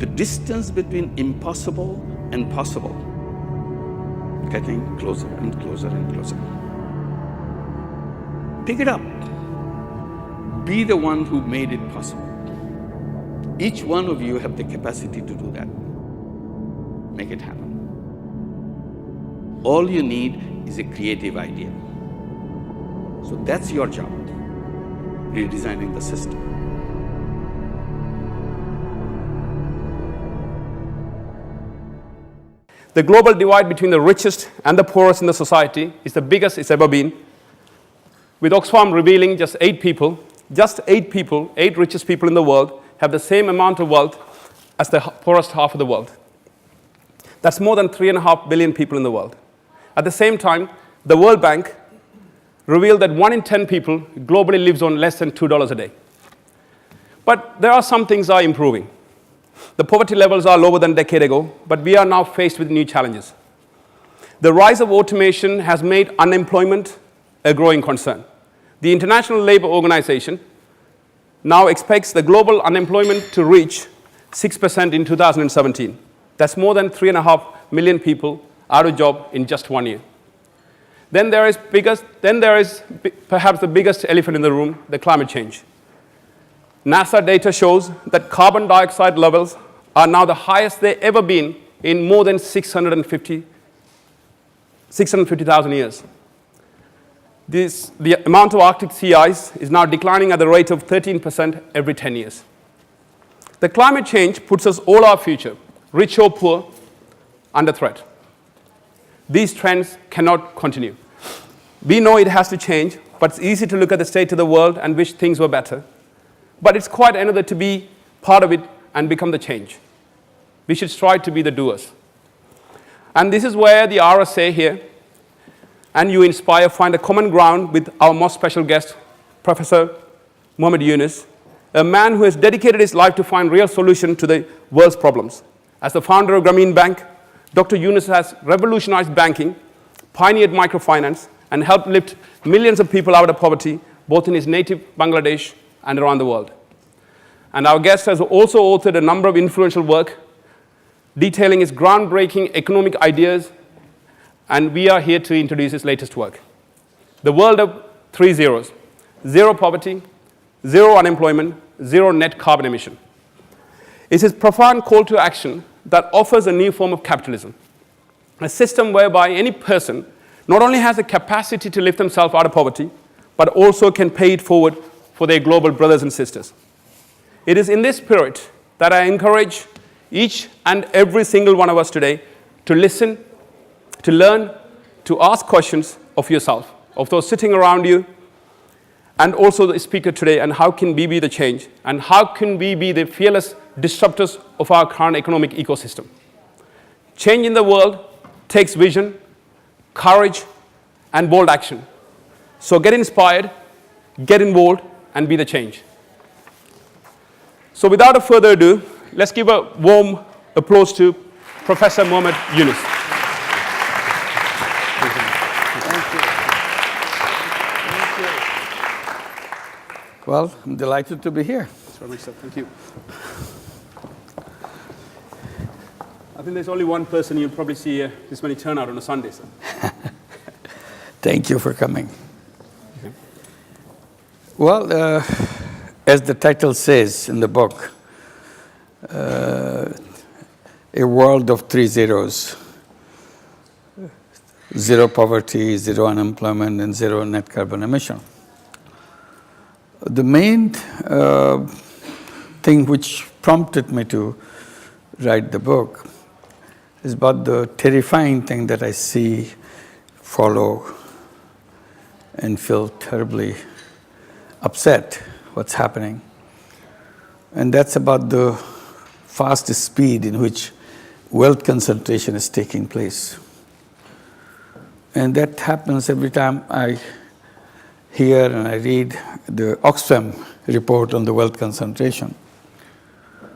the distance between impossible and possible getting closer and closer and closer. Pick it up. Be the one who made it possible. Each one of you have the capacity to do that. Make it happen. All you need is a creative idea. So that's your job, redesigning the system. The global divide between the richest and the poorest in the society is the biggest it's ever been, with Oxfam revealing just 8 people, 8 richest people in the world have the same amount of wealth as the poorest half of the world. That's more than 3.5 billion people in the world. At the same time, the World Bank revealed that 1 in 10 people globally lives on less than $2 a day. But there are some things are improving. The poverty levels are lower than a decade ago, but we are now faced with new challenges. The rise of automation has made unemployment a growing concern. The International Labour Organization now expects the global unemployment to reach 6% in 2017. That's more than 3.5 million people out of job in just 1 year. Then there is perhaps the biggest elephant in the room, the climate change. NASA data shows that carbon dioxide levels are now the highest they've ever been in more than 650,000 years. The amount of Arctic sea ice is now declining at the rate of 13% every 10 years. The climate change puts us all our future, rich or poor, under threat. These trends cannot continue. We know it has to change, but it's easy to look at the state of the world and wish things were better. But it's quite another to be part of it and become the change. We should strive to be the doers. And this is where the RSA here and Uinspire find a common ground with our most special guest, Professor Muhammadyunus, a man who has dedicated his life to find real solutions to the world's problems. As the founder of Grameen Bank, Dr. Yunus has revolutionized banking, pioneered microfinance, and helped lift millions of people out of poverty, both in his native Bangladesh and around the world. And our guest has also authored a number of influential work detailing his groundbreaking economic ideas, and we are here to introduce his latest work. The world of 3 zeros: 0 poverty, 0 unemployment, 0 net carbon emission. It's his profound call to action that offers a new form of capitalism, a system whereby any person not only has the capacity to lift themselves out of poverty, but also can pay it forward for their global brothers and sisters. It is in this spirit that I encourage each and every single one of us today to listen, to learn, to ask questions of yourself, of those sitting around you, and also the speaker today, and how can we be the change, and how can we be the fearless disruptors of our current economic ecosystem. Change in the world takes vision, courage, and bold action. So get inspired, get involved, and be the change. So without a further ado, let's give a warm applause to Professor Muhammadyunus. Thank you. Thank you. Well, I'm delighted to be here. That's very much so. Thank you. I think there's only one person you'll probably see this many turnout on a Sunday. So. Thank you for coming. Okay. Well, as the title says in the book, a world of 3 zeros: 0 poverty, 0 unemployment, and 0 net carbon emission. The main thing which prompted me to write the book is about the terrifying thing that I see, follow, and feel terribly upset what's happening. And that's about the fast speed in which wealth concentration is taking place. And that happens every time I hear and I read the Oxfam report on the wealth concentration. A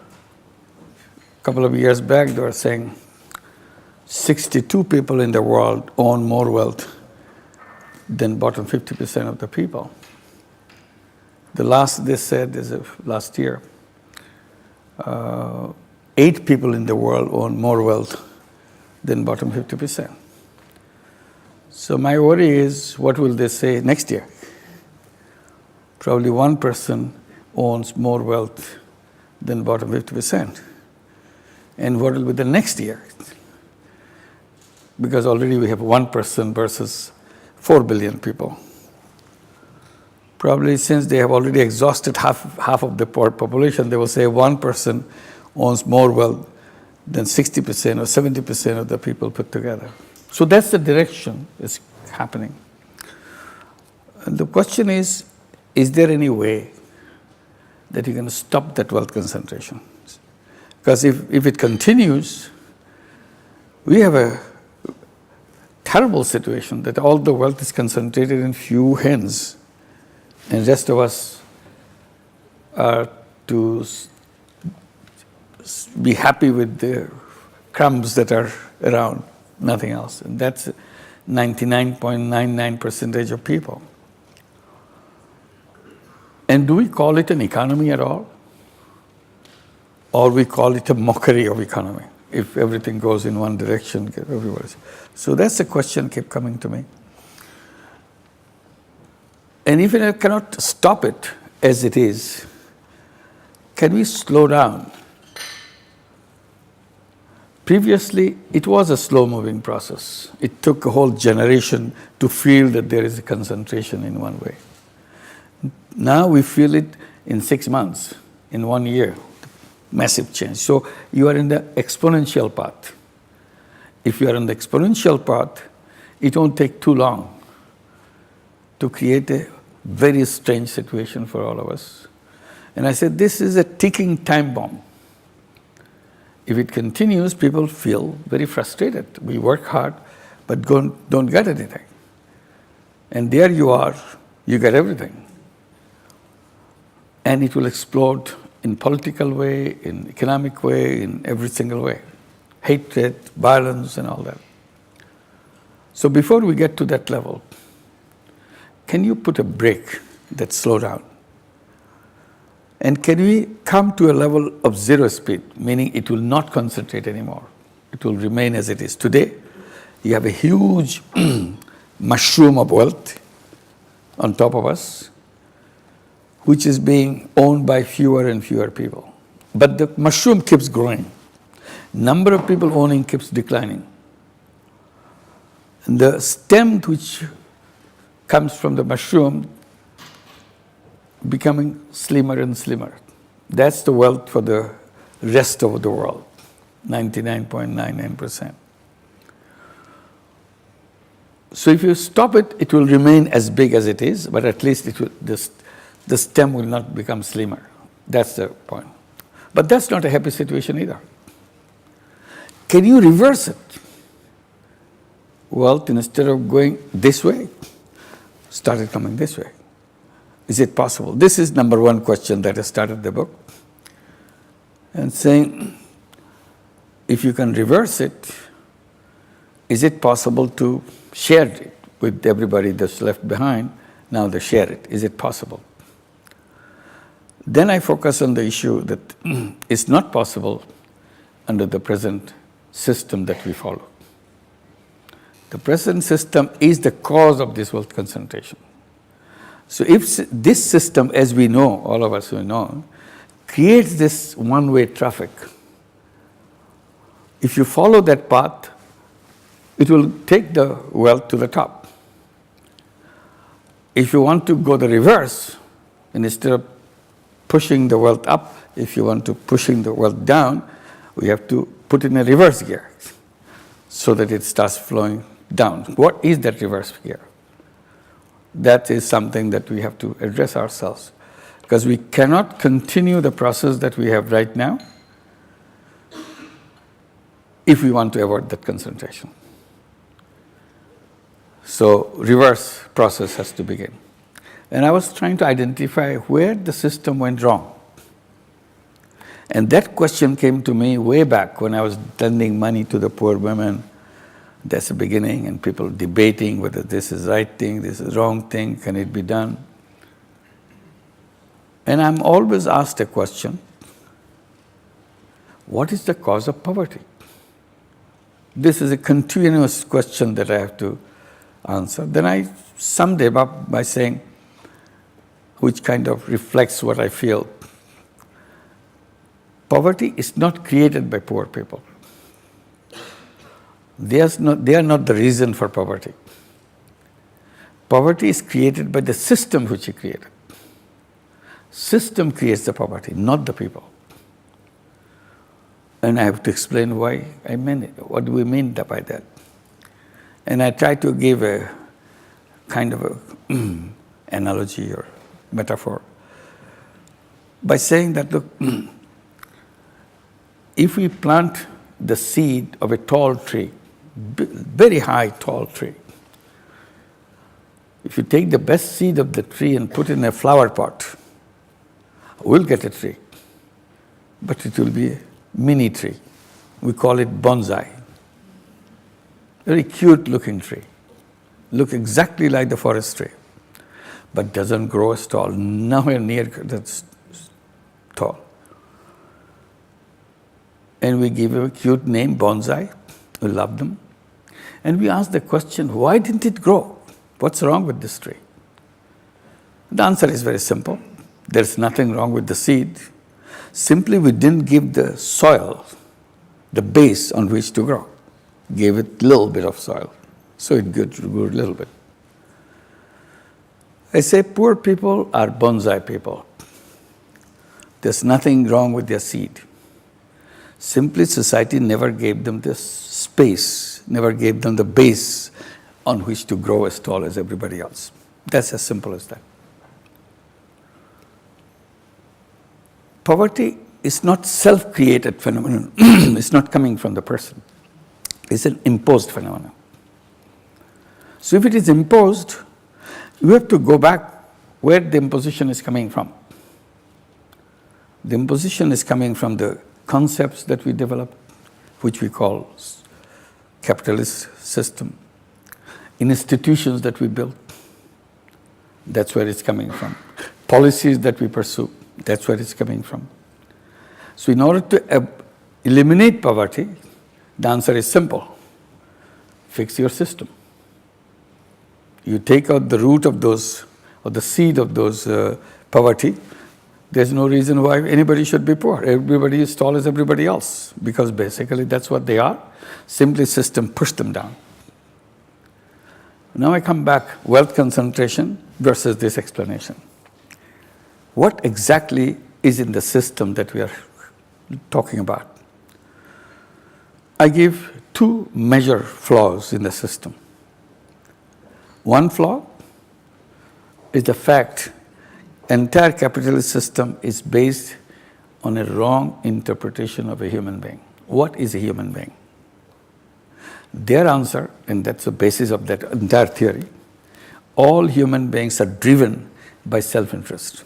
couple of years back, they were saying 62 people in the world own more wealth than bottom 50% of the people. The last they said is last year. 8 people in the world own more wealth than bottom 50%. So my worry is, what will they say next year? Probably 1 person owns more wealth than bottom 50%. And what will be the next year? Because already we have 1 person versus 4 billion people. Probably since they have already exhausted half of the population, they will say 1 person owns more wealth than 60% or 70% of the people put together. So that's the direction it's happening. And the question is there any way that you can stop that wealth concentration? Because if it continues, we have a terrible situation that all the wealth is concentrated in few hands, and the rest of us are to be happy with the crumbs that are around, nothing else. And that's 99.99% of people. And do we call it an economy at all? Or we call it a mockery of economy? If everything goes in one direction, everybody's. So that's the question kept coming to me. And even if I cannot stop it as it is, can we slow down? Previously, it was a slow-moving process. It took a whole generation to feel that there is a concentration in one way. Now we feel it in 6 months, in 1 year, massive change. So you are in the exponential path. If you are on the exponential path, it won't take too long to create a very strange situation for all of us. And I said, this is a ticking time bomb. If it continues, people feel very frustrated. We work hard, but don't get anything. And there you are, you get everything. And it will explode in political way, in economic way, in every single way. Hatred, violence, and all that. So before we get to that level, can you put a brake that slow down? And can we come to a level of zero speed, meaning it will not concentrate anymore? It will remain as it is. Today, you have a huge mushroom of wealth on top of us, which is being owned by fewer and fewer people. But the mushroom keeps growing. Number of people owning keeps declining. And the stem which comes from the mushroom becoming slimmer and slimmer. That's the wealth for the rest of the world, 99.99%. So if you stop it, it will remain as big as it is, but at least it will, the stem will not become slimmer. That's the point. But that's not a happy situation either. Can you reverse it? Wealth, instead of going this way, started coming this way. Is it possible? This is number one question that I started the book. And saying, if you can reverse it, is it possible to share it with everybody that's left behind? Now they share it. Is it possible? Then I focus on the issue that it's not possible under the present system that we follow. The present system is the cause of this wealth concentration. So if this system, as we know, all of us who know, creates this one-way traffic, if you follow that path, it will take the wealth to the top. If you want to go the reverse, and instead of pushing the wealth up, if you want to pushing the wealth down, we have to put in a reverse gear so that it starts flowing down. What is that reverse gear? That is something that we have to address ourselves, because we cannot continue the process that we have right now if we want to avoid that concentration. So reverse process has to begin. And I was trying to identify where the system went wrong. And that question came to me way back when I was lending money to the poor women. That's the beginning, and people debating whether this is right thing, this is wrong thing, can it be done? And I'm always asked a question, what is the cause of poverty? This is a continuous question that I have to answer. Then I summed it up by saying, which kind of reflects what I feel. Poverty is not created by poor people. They are not the reason for poverty. Poverty is created by the system which you created. System creates the poverty, not the people. And I have to explain why I meant it. What do we mean by that? And I try to give a kind of a analogy or metaphor by saying that, look, if we plant the seed of a tall tree, very high tall tree, if you take the best seed of the tree and put it in a flower pot, we'll get a tree. But it will be a mini tree. We call it bonsai. Very cute looking tree. Look exactly like the forest tree, but doesn't grow as tall, nowhere near that tall. And we give a cute name, bonsai. We love them. And we ask the question, why didn't it grow? What's wrong with this tree? The answer is very simple. There's nothing wrong with the seed. Simply we didn't give the soil, the base on which to grow. Gave it a little bit of soil. So it grew a little bit. I say poor people are bonsai people. There's nothing wrong with their seed. Simply society never gave them this space, never gave them the base on which to grow as tall as everybody else. That's as simple as that. Poverty is not self-created phenomenon. It's not coming from the person. It's an imposed phenomenon. So if it is imposed, you have to go back where the imposition is coming from. The imposition is coming from the concepts that we develop, which we call capitalist system, institutions that we build. That's where it's coming from. Policies that we pursue. That's where it's coming from. So in order to eliminate poverty, the answer is simple. Fix your system. You take out the root of those, or the seed of those poverty, there's no reason why anybody should be poor. Everybody is tall as everybody else, because basically that's what they are. Simply system pushed them down. Now I come back, wealth concentration versus this explanation. What exactly is in the system that we are talking about? I give two major flaws in the system. One flaw is the fact entire capitalist system is based on a wrong interpretation of a human being. What is a human being? Their answer, and that's the basis of that entire theory, all human beings are driven by self-interest.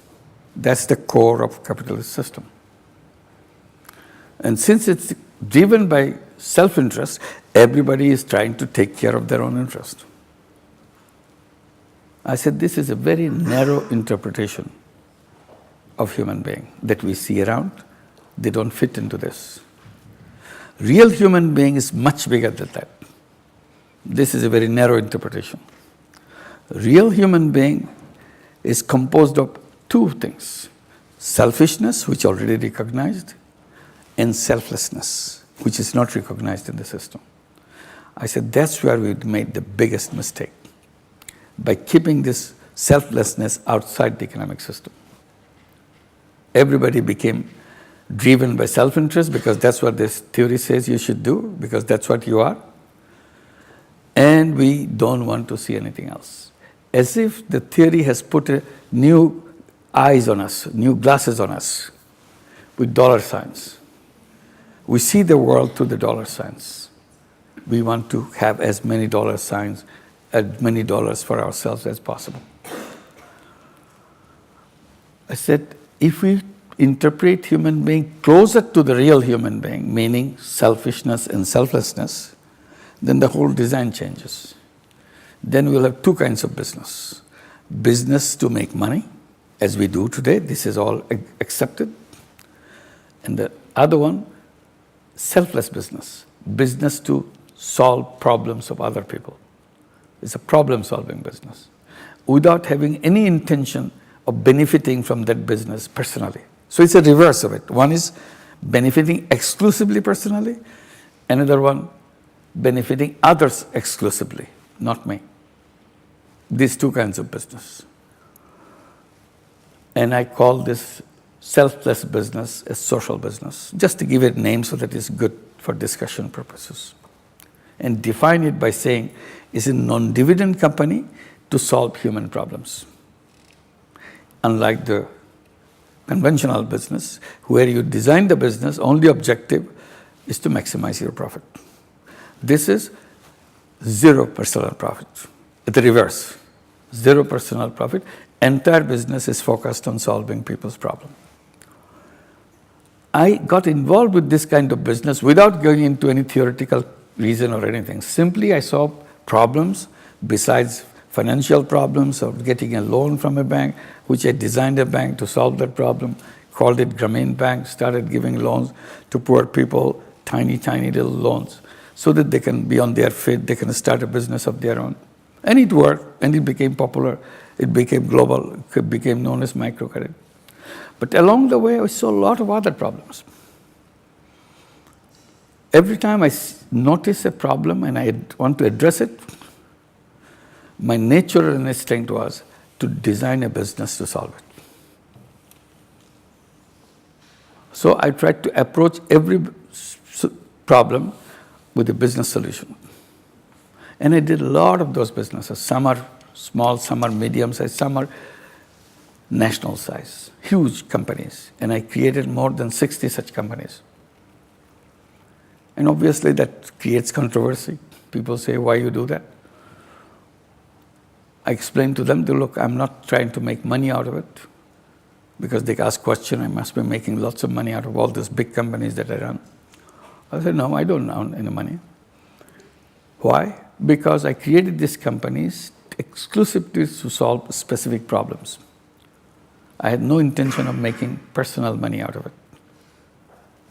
That's the core of capitalist system. And since it's driven by self-interest, everybody is trying to take care of their own interest. I said this is a very narrow interpretation of human being that we see around. They don't fit into this. Real human being is much bigger than that. This is a very narrow interpretation. Real human being is composed of two things: selfishness, which already recognized, and selflessness, which is not recognized in the system. I said that's where we made the biggest mistake, by keeping this selflessness outside the economic system. Everybody became driven by self-interest because that's what this theory says you should do, because that's what you are. And we don't want to see anything else. As if the theory has put a new eyes on us, new glasses on us with dollar signs. We see the world through the dollar signs. We want to have as many dollar signs, as many dollars for ourselves as possible. I said, if we interpret human being closer to the real human being, meaning selfishness and selflessness, then the whole design changes. Then we'll have two kinds of business. Business to make money, as we do today. This is all accepted. And the other one, selfless business, business to solve problems of other people. It's a problem-solving business without having any intention of benefiting from that business personally. So it's a reverse of it. One is benefiting exclusively personally, another one benefiting others exclusively, not me. These two kinds of business. And I call this selfless business a social business, just to give it a name so that it's good for discussion purposes. And define it by saying it's a non-dividend company to solve human problems. Unlike the conventional business, where you design the business, only objective is to maximize your profit. This is zero personal profit. It's the reverse. Zero personal profit. Entire business is focused on solving people's problems. I got involved with this kind of business without going into any theoretical reason or anything. Simply, I saw problems besides financial problems of getting a loan from a bank, which I designed a bank to solve that problem, called it Grameen Bank, started giving loans to poor people, tiny little loans, so that they can be on their feet, they can start a business of their own. And it worked, and it became popular, it became global, it became known as microcredit. But along the way, I saw a lot of other problems. Every time I notice a problem and I want to address it, my natural instinct was to design a business to solve it. So I tried to approach every problem with a business solution. And I did a lot of those businesses. Some are small, some are medium size, some are national size, huge companies. And I created more than 60 such companies. And obviously that creates controversy. People say, why you do that? I explained to them, look, I'm not trying to make money out of it. Because they ask question, I must be making lots of money out of all these big companies that I run. I said, no, I don't earn any money. Why? Because I created these companies exclusively to solve specific problems. I had no intention of making personal money out of it.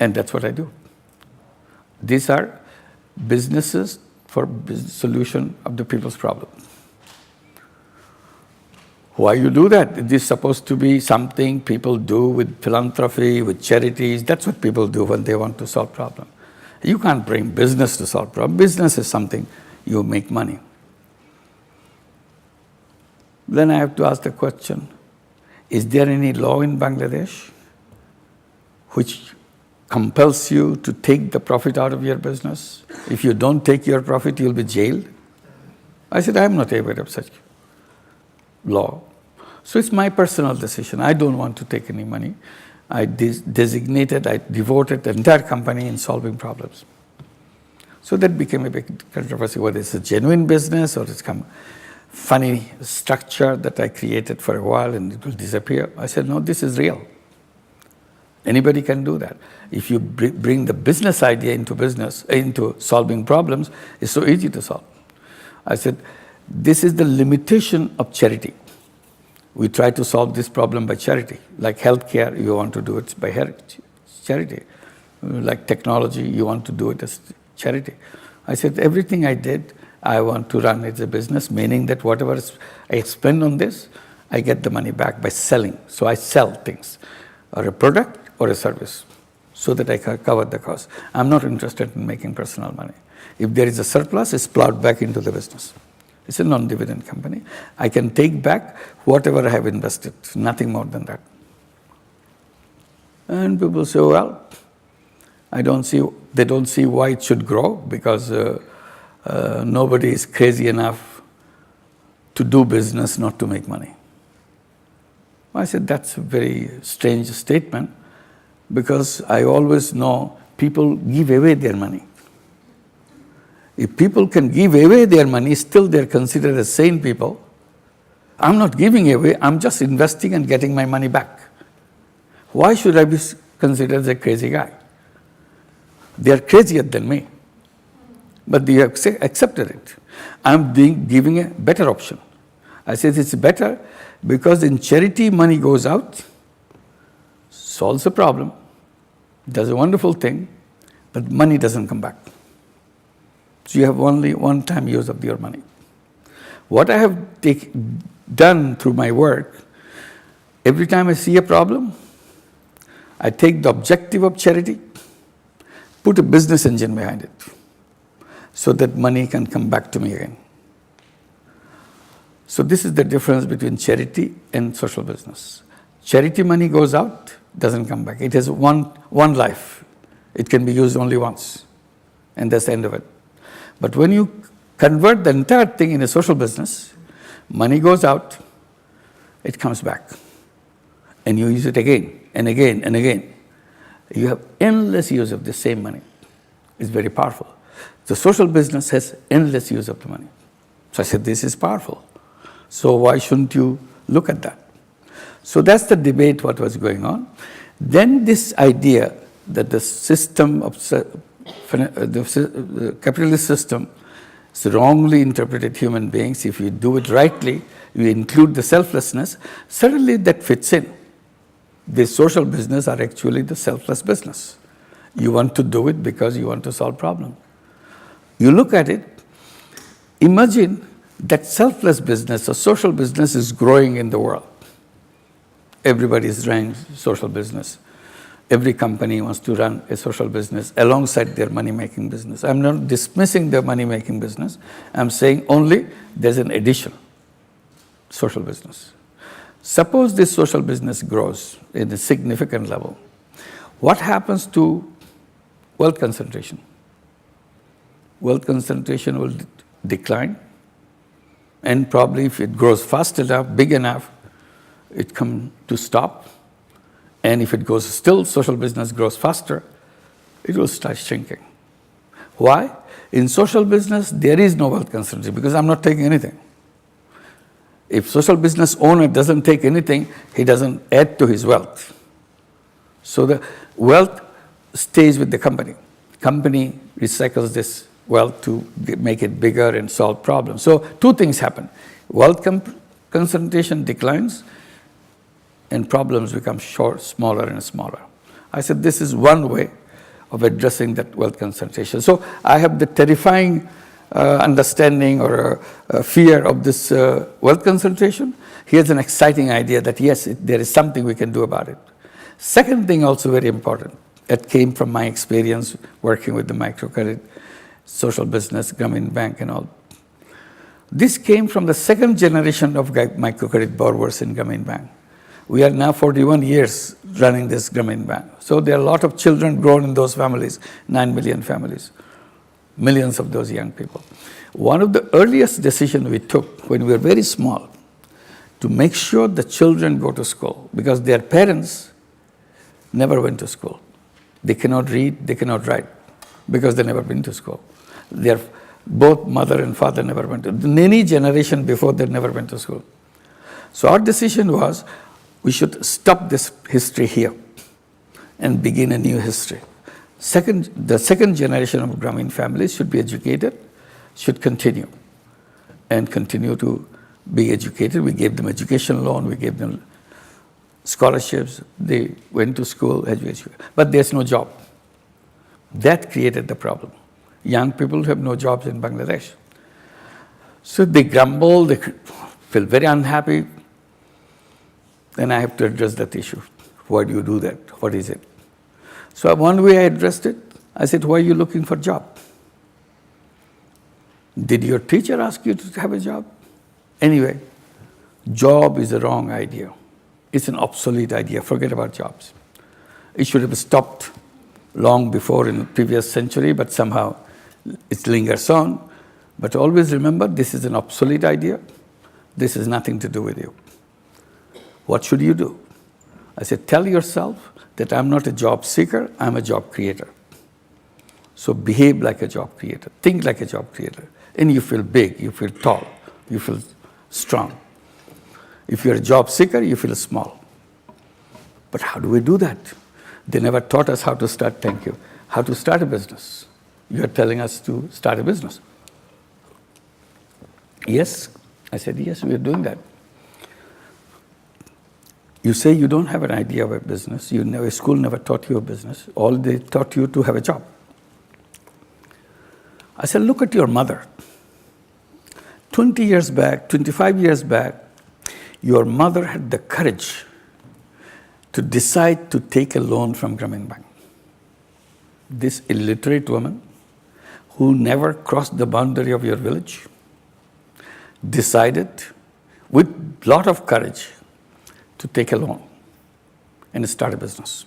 And that's what I do. These are businesses for solution of the people's problem. Why you do that? It is supposed to be something people do with philanthropy, with charities. That's what people do when they want to solve problems. You can't bring business to solve problems. Business is something you make money. Then I have to ask the question, is there any law in Bangladesh which compels you to take the profit out of your business? If you don't take your profit, you'll be jailed. I said, I'm not aware of such law. So it's my personal decision. I don't want to take any money. I devoted the entire company in solving problems. So that became a big controversy, whether it's a genuine business or it's some funny structure that I created for a while and it will disappear. I said, no, this is real. Anybody can do that. If you bring the business idea into solving problems, it's so easy to solve. I said, this is the limitation of charity. We try to solve this problem by charity. Like healthcare, you want to do it by charity. Like technology, you want to do it as charity. I said, everything I did, I want to run as a business, meaning that whatever I spend on this, I get the money back by selling. So I sell things, or a product or a service, so that I can cover the cost. I'm not interested in making personal money. If there is a surplus, it's plowed back into the business. It's a non-dividend company. I can take back whatever I have invested, nothing more than that. And people say, well, they don't see why it should grow, because nobody is crazy enough to do business not to make money. I said, that's a very strange statement, because I always know people give away their money. If people can give away their money, still they're considered as sane people. I'm not giving away, I'm just investing and getting my money back. Why should I be considered as a crazy guy? They're crazier than me. But they have accepted it. I'm giving a better option. I said it's better because in charity money goes out, solves a problem, does a wonderful thing, but money doesn't come back. So you have only one-time use of your money. What I have done through my work, every time I see a problem, I take the objective of charity, put a business engine behind it, so that money can come back to me again. So this is the difference between charity and social business. Charity money goes out, doesn't come back. It has one life. It can be used only once, and that's the end of it. But when you convert the entire thing in a social business, money goes out, it comes back, and you use it again and again and again. You have endless use of the same money. It's very powerful. The social business has endless use of the money. So I said, this is powerful. So why shouldn't you look at that? So that's the debate what was going on. Then this idea that the system of the capitalist system is wrongly interpreted human beings. If you do it rightly, you include the selflessness, suddenly that fits in. The social business are actually the selfless business. You want to do it because you want to solve problems. You look at it, imagine that selfless business or social business is growing in the world. Everybody is running social business. Every company wants to run a social business alongside their money-making business. I'm not dismissing their money-making business. I'm saying only there's an addition, social business. Suppose this social business grows in a significant level. What happens to wealth concentration? Wealth concentration will decline, and probably if it grows fast enough, big enough, it comes to stop. And if it goes still, social business grows faster, it will start shrinking. Why? In social business, there is no wealth concentration because I'm not taking anything. If social business owner doesn't take anything, he doesn't add to his wealth. So the wealth stays with the company. Company recycles this wealth to make it bigger and solve problems. So two things happen. Wealth concentration declines, and problems become smaller and smaller. I said this is one way of addressing that wealth concentration. So I have the terrifying understanding or fear of this wealth concentration. Here's an exciting idea that yes, there is something we can do about it. Second thing also very important, that came from my experience working with the microcredit, social business, Grameen Bank and all. This came from the second generation of microcredit borrowers in Grameen Bank. We are now 41 years running this Grameen Bank. So there are a lot of children grown in those families, 9 million families, millions of those young people. One of the earliest decisions we took when we were very small, to make sure the children go to school, because their parents never went to school. They cannot read, they cannot write, because they never been to school. Both mother and father never went to, any generation before they never went to school. So our decision was, we should stop this history here and begin a new history. The second generation of Grameen families should be educated, should continue, and continue to be educated. We gave them education loan, we gave them scholarships, they went to school, but there's no job. That created the problem. Young people have no jobs in Bangladesh. So they grumble, they feel very unhappy. Then I have to address that issue. Why do you do that? What is it? So one way I addressed it, I said, why are you looking for a job? Did your teacher ask you to have a job? Anyway, job is a wrong idea. It's an obsolete idea. Forget about jobs. It should have stopped long before in the previous century, but somehow it lingers on. But always remember, this is an obsolete idea. This has nothing to do with you. What should you do? I said, tell yourself that I'm not a job seeker, I'm a job creator. So behave like a job creator, think like a job creator. And you feel big, you feel tall, you feel strong. If you're a job seeker, you feel small. But how do we do that? They never taught us how to start, how to start a business. You're telling us to start a business. Yes, I said, yes, we're doing that. You say you don't have an idea of a business. School never taught you a business. All they taught you to have a job. I said, look at your mother. 20 years back, 25 years back, your mother had the courage to decide to take a loan from Grameen Bank. This illiterate woman who never crossed the boundary of your village decided with a lot of courage to take a loan and start a business.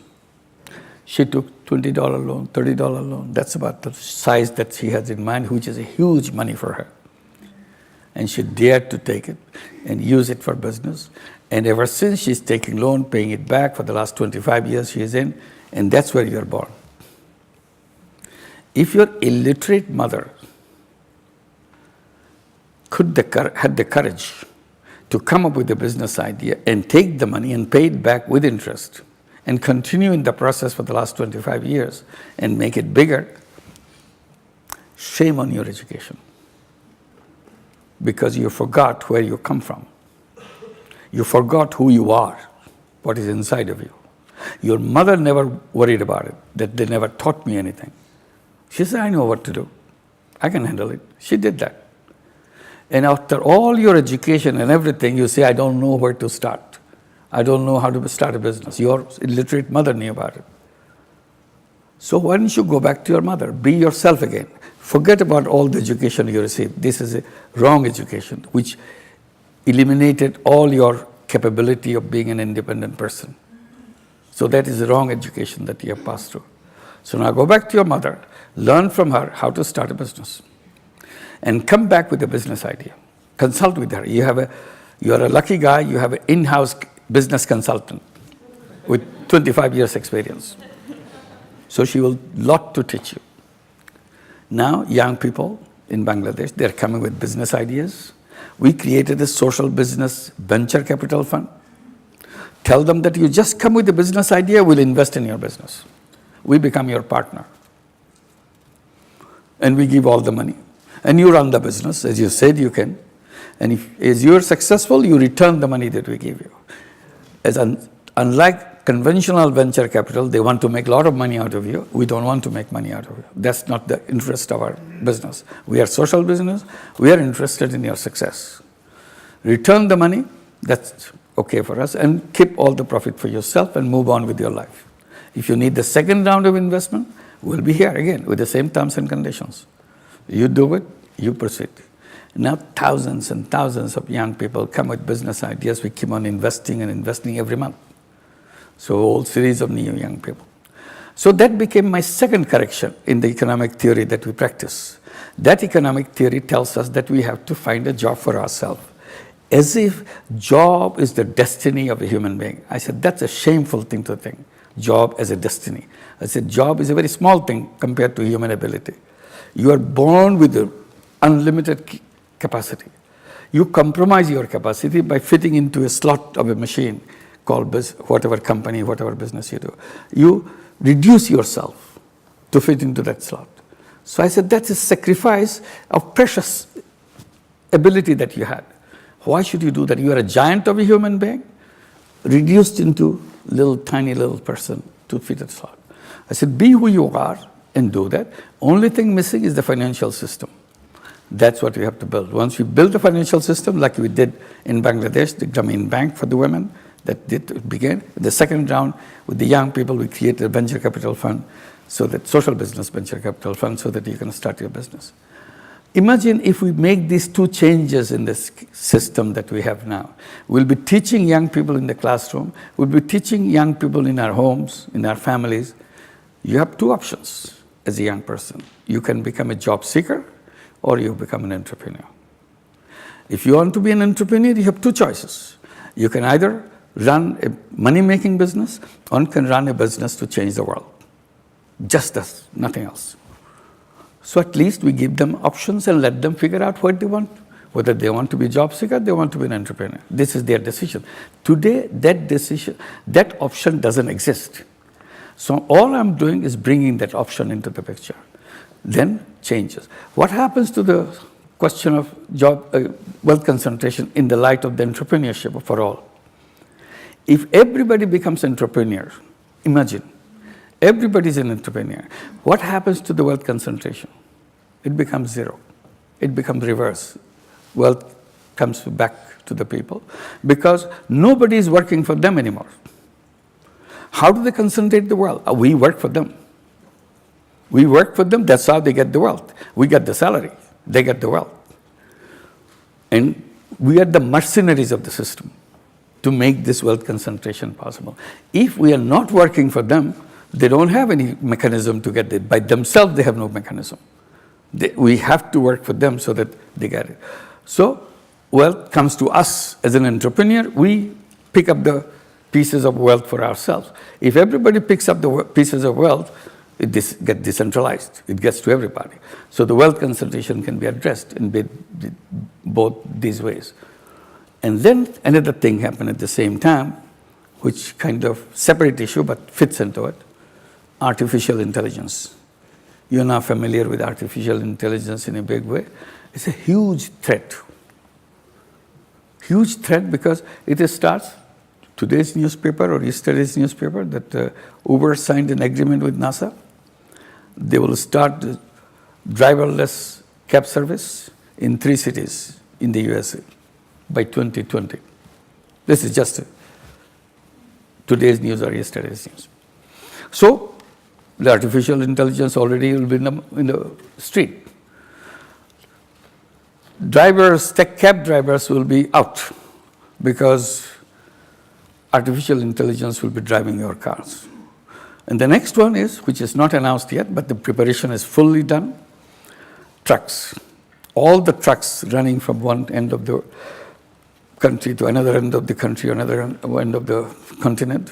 She took $20 loan, $30 loan. That's about the size that she has in mind, which is a huge money for her. And she dared to take it and use it for business. And ever since, she's taking loan, paying it back. For the last 25 years she is in, and that's where you're born. If your illiterate mother had the courage to come up with a business idea and take the money and pay it back with interest and continue in the process for the last 25 years and make it bigger, shame on your education. Because you forgot where you come from. You forgot who you are, what is inside of you. Your mother never worried about it, that they never taught me anything. She said, I know what to do. I can handle it. She did that. And after all your education and everything, you say, I don't know where to start. I don't know how to start a business. Your illiterate mother knew about it. So why don't you go back to your mother? Be yourself again. Forget about all the education you received. This is a wrong education, which eliminated all your capability of being an independent person. So that is the wrong education that you have passed through. So now go back to your mother, learn from her how to start a business, and come back with a business idea. Consult with her. You are a lucky guy, you have an in-house business consultant with 25 years experience. So she will lot to teach you. Now, young people in Bangladesh, they're coming with business ideas. We created a social business venture capital fund. Tell them that you just come with a business idea, we'll invest in your business. We become your partner. And we give all the money. And you run the business, as you said you can. And as you're successful, you return the money that we give you. Unlike conventional venture capital, they want to make a lot of money out of you. We don't want to make money out of you. That's not the interest of our business. We are social business. We are interested in your success. Return the money, that's okay for us, and keep all the profit for yourself and move on with your life. If you need the second round of investment, we'll be here again with the same terms and conditions. You do it, you proceed. Now thousands and thousands of young people come with business ideas. We keep on investing and investing every month. So a whole series of new young people. So that became my second correction in the economic theory that we practice. That economic theory tells us that we have to find a job for ourselves. As if job is the destiny of a human being. I said, that's a shameful thing to think. Job as a destiny. I said, job is a very small thing compared to human ability. You are born with an unlimited capacity. You compromise your capacity by fitting into a slot of a machine called whatever company, whatever business you do. You reduce yourself to fit into that slot. So I said, that's a sacrifice of precious ability that you had. Why should you do that? You are a giant of a human being, reduced into tiny little person to fit a slot. I said, be who you are and do that. Only thing missing is the financial system. That's what we have to build. Once we build the financial system, like we did in Bangladesh, the Grameen Bank for the women, that began. The second round, with the young people, we created a venture capital fund, so that social business venture capital fund, so that you can start your business. Imagine if we make these two changes in this system that we have now. We'll be teaching young people in the classroom. We'll be teaching young people in our homes, in our families. You have two options as a young person. You can become a job seeker, or you become an entrepreneur. If you want to be an entrepreneur, you have two choices. You can either run a money-making business, or you can run a business to change the world. Just us, nothing else. So at least we give them options and let them figure out what they want. Whether they want to be a job seeker, they want to be an entrepreneur. This is their decision. Today, that option doesn't exist. So all I'm doing is bringing that option into the picture. Then changes. What happens to the question of wealth concentration in the light of the entrepreneurship for all? If everybody becomes entrepreneur, imagine, everybody's an entrepreneur. What happens to the wealth concentration? it becomes zero. It becomes reverse. Wealth comes back to the people because nobody is working for them anymore. How do they concentrate the wealth? We work for them. We work for them, that's how they get the wealth. We get the salary, they get the wealth. And we are the mercenaries of the system to make this wealth concentration possible. If we are not working for them, they don't have any mechanism to get it. By themselves, they have no mechanism. We have to work for them so that they get it. So wealth comes to us as an entrepreneur. We pick up the pieces of wealth for ourselves. If everybody picks up the pieces of wealth, it gets decentralized. It gets to everybody. So the wealth concentration can be addressed in both these ways. And then another thing happened at the same time, which kind of separate issue but fits into it, artificial intelligence. You're now familiar with artificial intelligence in a big way. It's a huge threat. Huge threat because it starts today's newspaper or yesterday's newspaper that Uber signed an agreement with NASA. They will start driverless cab service in 3 cities in the USA by 2020. This is just today's news or yesterday's news. So the artificial intelligence already will be in the street. Cab drivers will be out because artificial intelligence will be driving your cars. And the next one is, which is not announced yet, but the preparation is fully done, trucks. All the trucks running from one end of the country to another end of the country, another end of the continent,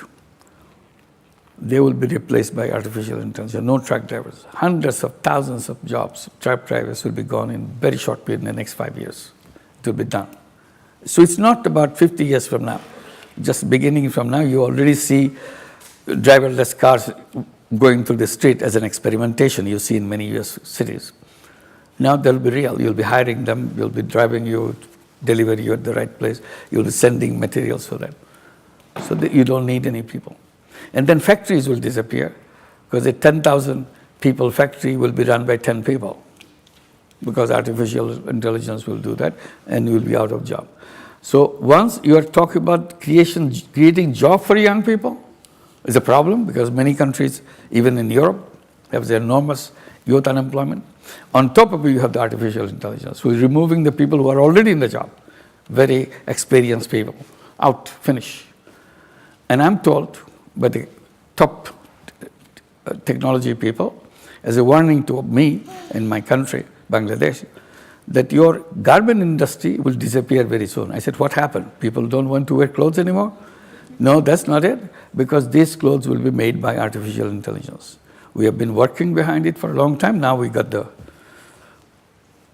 they will be replaced by artificial intelligence. No truck drivers. Hundreds of thousands of jobs, truck drivers will be gone in very short period in the next 5 years. It will be done. So it's not about 50 years from now. Just beginning from now, you already see driverless cars going through the street as an experimentation you see in many US cities. Now they'll be real. You'll be hiring them, you'll be driving you, deliver you at the right place, you'll be sending materials for them. So that you don't need any people. And then factories will disappear because a 10,000 people factory will be run by 10 people because artificial intelligence will do that and you will be out of job. So once you are talking about creating job for young people, is a problem because many countries, even in Europe, have the enormous youth unemployment. On top of it, you have the artificial intelligence. We're removing the people who are already in the job, very experienced people, out, finish. And I'm told by the top technology people, as a warning to me in my country, Bangladesh, that your garment industry will disappear very soon. I said, what happened? People don't want to wear clothes anymore? No, that's not it, because these clothes will be made by artificial intelligence. We have been working behind it for a long time. Now we got the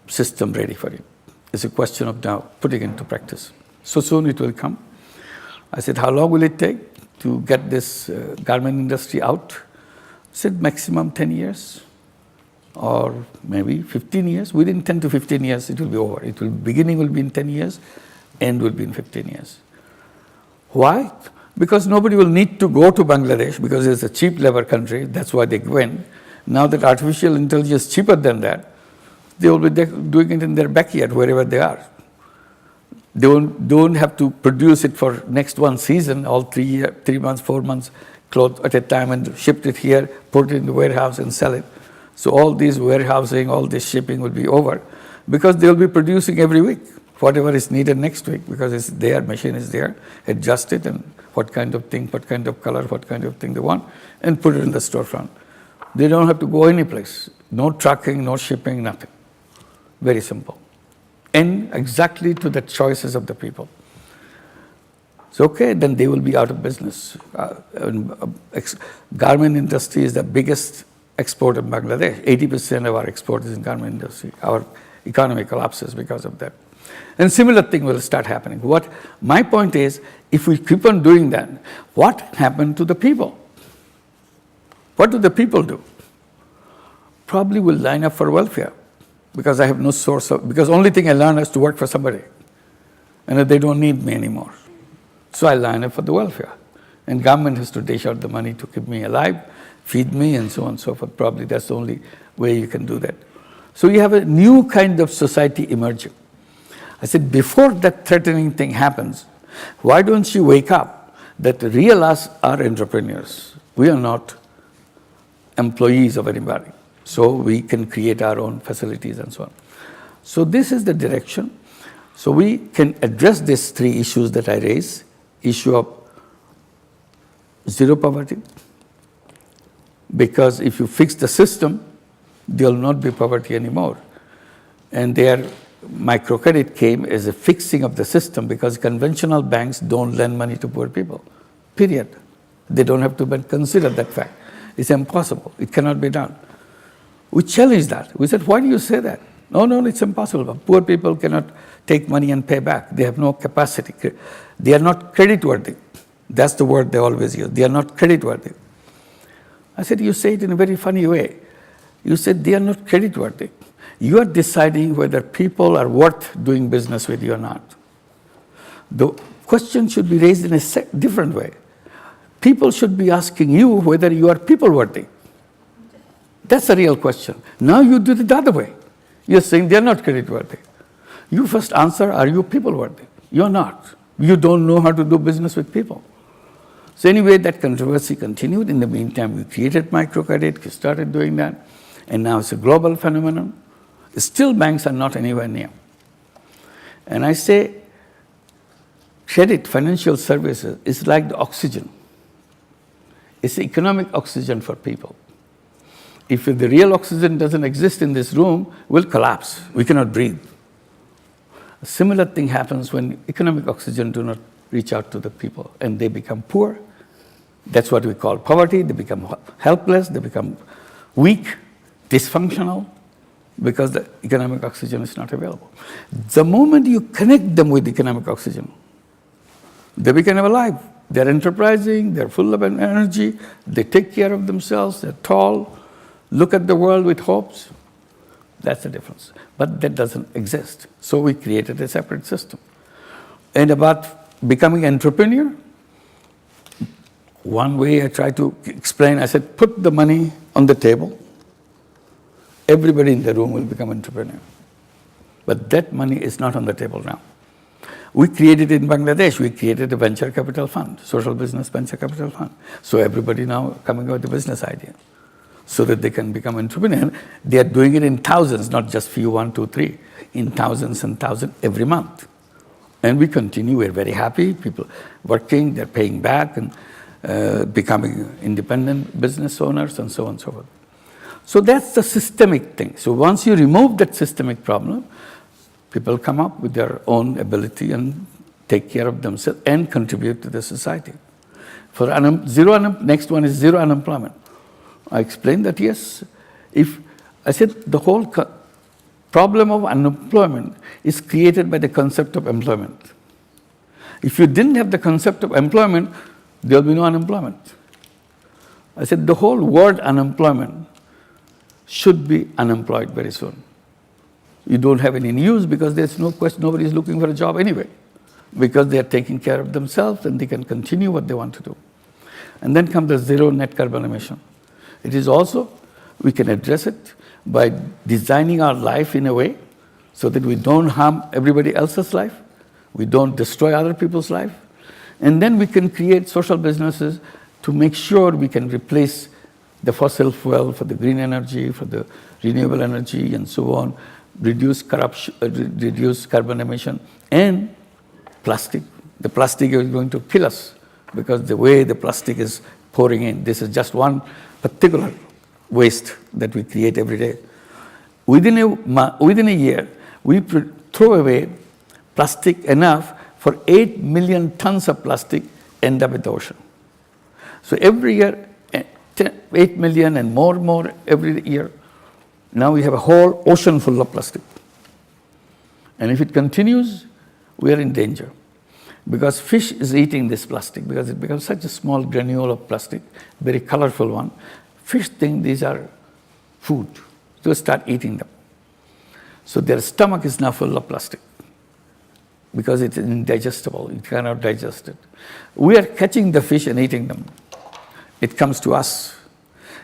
system ready for it. It's a question of now putting it into practice. So soon it will come. I said, how long will it take to get this garment industry out? I said, maximum 10 years or maybe 15 years. Within 10 to 15 years, it will be over. Beginning will be in 10 years, end will be in 15 years. Why? Because nobody will need to go to Bangladesh because it's a cheap labor country. That's why they went. Now that artificial intelligence is cheaper than that, they will be doing it in their backyard, wherever they are. They don't have to produce it for next one season, all 3 months, 4 months, clothes at a time and ship it here, put it in the warehouse and sell it. So all this warehousing, all this shipping will be over because they will be producing every week whatever is needed next week because it's there, machine is there, adjust it and what kind of thing, what kind of color, what kind of thing they want and put it in the storefront. They don't have to go any place. No trucking, no shipping, nothing. Very simple. And exactly to the choices of the people. So okay, then they will be out of business. Garment industry is the biggest export in Bangladesh. 80% of our export is in garment industry. Our economy collapses because of that. And similar thing will start happening. My point is, if we keep on doing that, what happened to the people? What do the people do? Probably will line up for welfare because I have no source of, because only thing I learned is to work for somebody and they don't need me anymore. So I line up for the welfare and government has to dish out the money to keep me alive, feed me and so on and so forth. Probably that's the only way you can do that. So you have a new kind of society emerging. I said, before that threatening thing happens, why don't you wake up that real us are entrepreneurs. We are not employees of anybody. So we can create our own facilities and so on. So this is the direction. So we can address these three issues that I raise. Issue of zero poverty, because if you fix the system, there will not be poverty anymore. And their microcredit came as a fixing of the system, because conventional banks don't lend money to poor people, period. They don't have to consider that fact. It's impossible. It cannot be done. We challenged that. We said, why do you say that? No, it's impossible. Poor people cannot take money and pay back. They have no capacity. They are not creditworthy. That's the word they always use. They are not creditworthy. I said, you say it in a very funny way. You said they are not creditworthy. You are deciding whether people are worth doing business with you or not. The question should be raised in a different way. People should be asking you whether you are people worthy. That's a real question. Now you do it the other way. You're saying they're not credit worthy. You first answer, are you people worthy? You're not. You don't know how to do business with people. So anyway, that controversy continued. In the meantime, we created microcredit, we started doing that, and now it's a global phenomenon. Still, banks are not anywhere near. And I say, credit, financial services, is like the oxygen. It's the economic oxygen for people. If the real oxygen doesn't exist in this room, we'll collapse. We cannot breathe. A similar thing happens when economic oxygen do not reach out to the people and they become poor. That's what we call poverty. They become helpless. They become weak, dysfunctional, because the economic oxygen is not available. The moment you connect them with economic oxygen, they become alive. They're enterprising. They're full of energy. They take care of themselves. They're tall. Look at the world with hopes. That's the difference. But that doesn't exist. So we created a separate system. And about becoming entrepreneur, one way I try to explain, I said, put the money on the table. Everybody in the room will become entrepreneur. But that money is not on the table now. We created in Bangladesh, we created a venture capital fund, social business venture capital fund. So everybody now coming up with a business idea, so that they can become entrepreneur. They are doing it in thousands, not just few, 1, 2, 3, in thousands and thousands every month. And we continue, we're very happy, people working, they're paying back and becoming independent business owners and so on and so forth. So that's the systemic thing. So once you remove that systemic problem, people come up with their own ability and take care of themselves and contribute to the society. For next one is zero unemployment. I explained that, yes, I said the whole problem of unemployment is created by the concept of employment. If you didn't have the concept of employment, there will be no unemployment. I said the whole word unemployment should be unemployed very soon. You don't have any news because there's no question, nobody is looking for a job anyway, because they are taking care of themselves and they can continue what they want to do. And then comes the zero net carbon emission. It is also, we can address it by designing our life in a way so that we don't harm everybody else's life, we don't destroy other people's life, and then we can create social businesses to make sure we can replace the fossil fuel for the green energy, for the renewable energy, and so on, reduce corruption, reduce carbon emission, and plastic. The plastic is going to kill us because the way the plastic is pouring in, this is just one particular waste that we create every day. Within a year, we throw away plastic enough for 8 million tons of plastic end up in the ocean. So every year, 8 million and more every year. Now we have a whole ocean full of plastic. And if it continues, we are in danger. Because fish is eating this plastic, because it becomes such a small granule of plastic, very colorful one. Fish think these are food, so they start eating them. So their stomach is now full of plastic, because it's indigestible, you cannot digest it. We are catching the fish and eating them. It comes to us.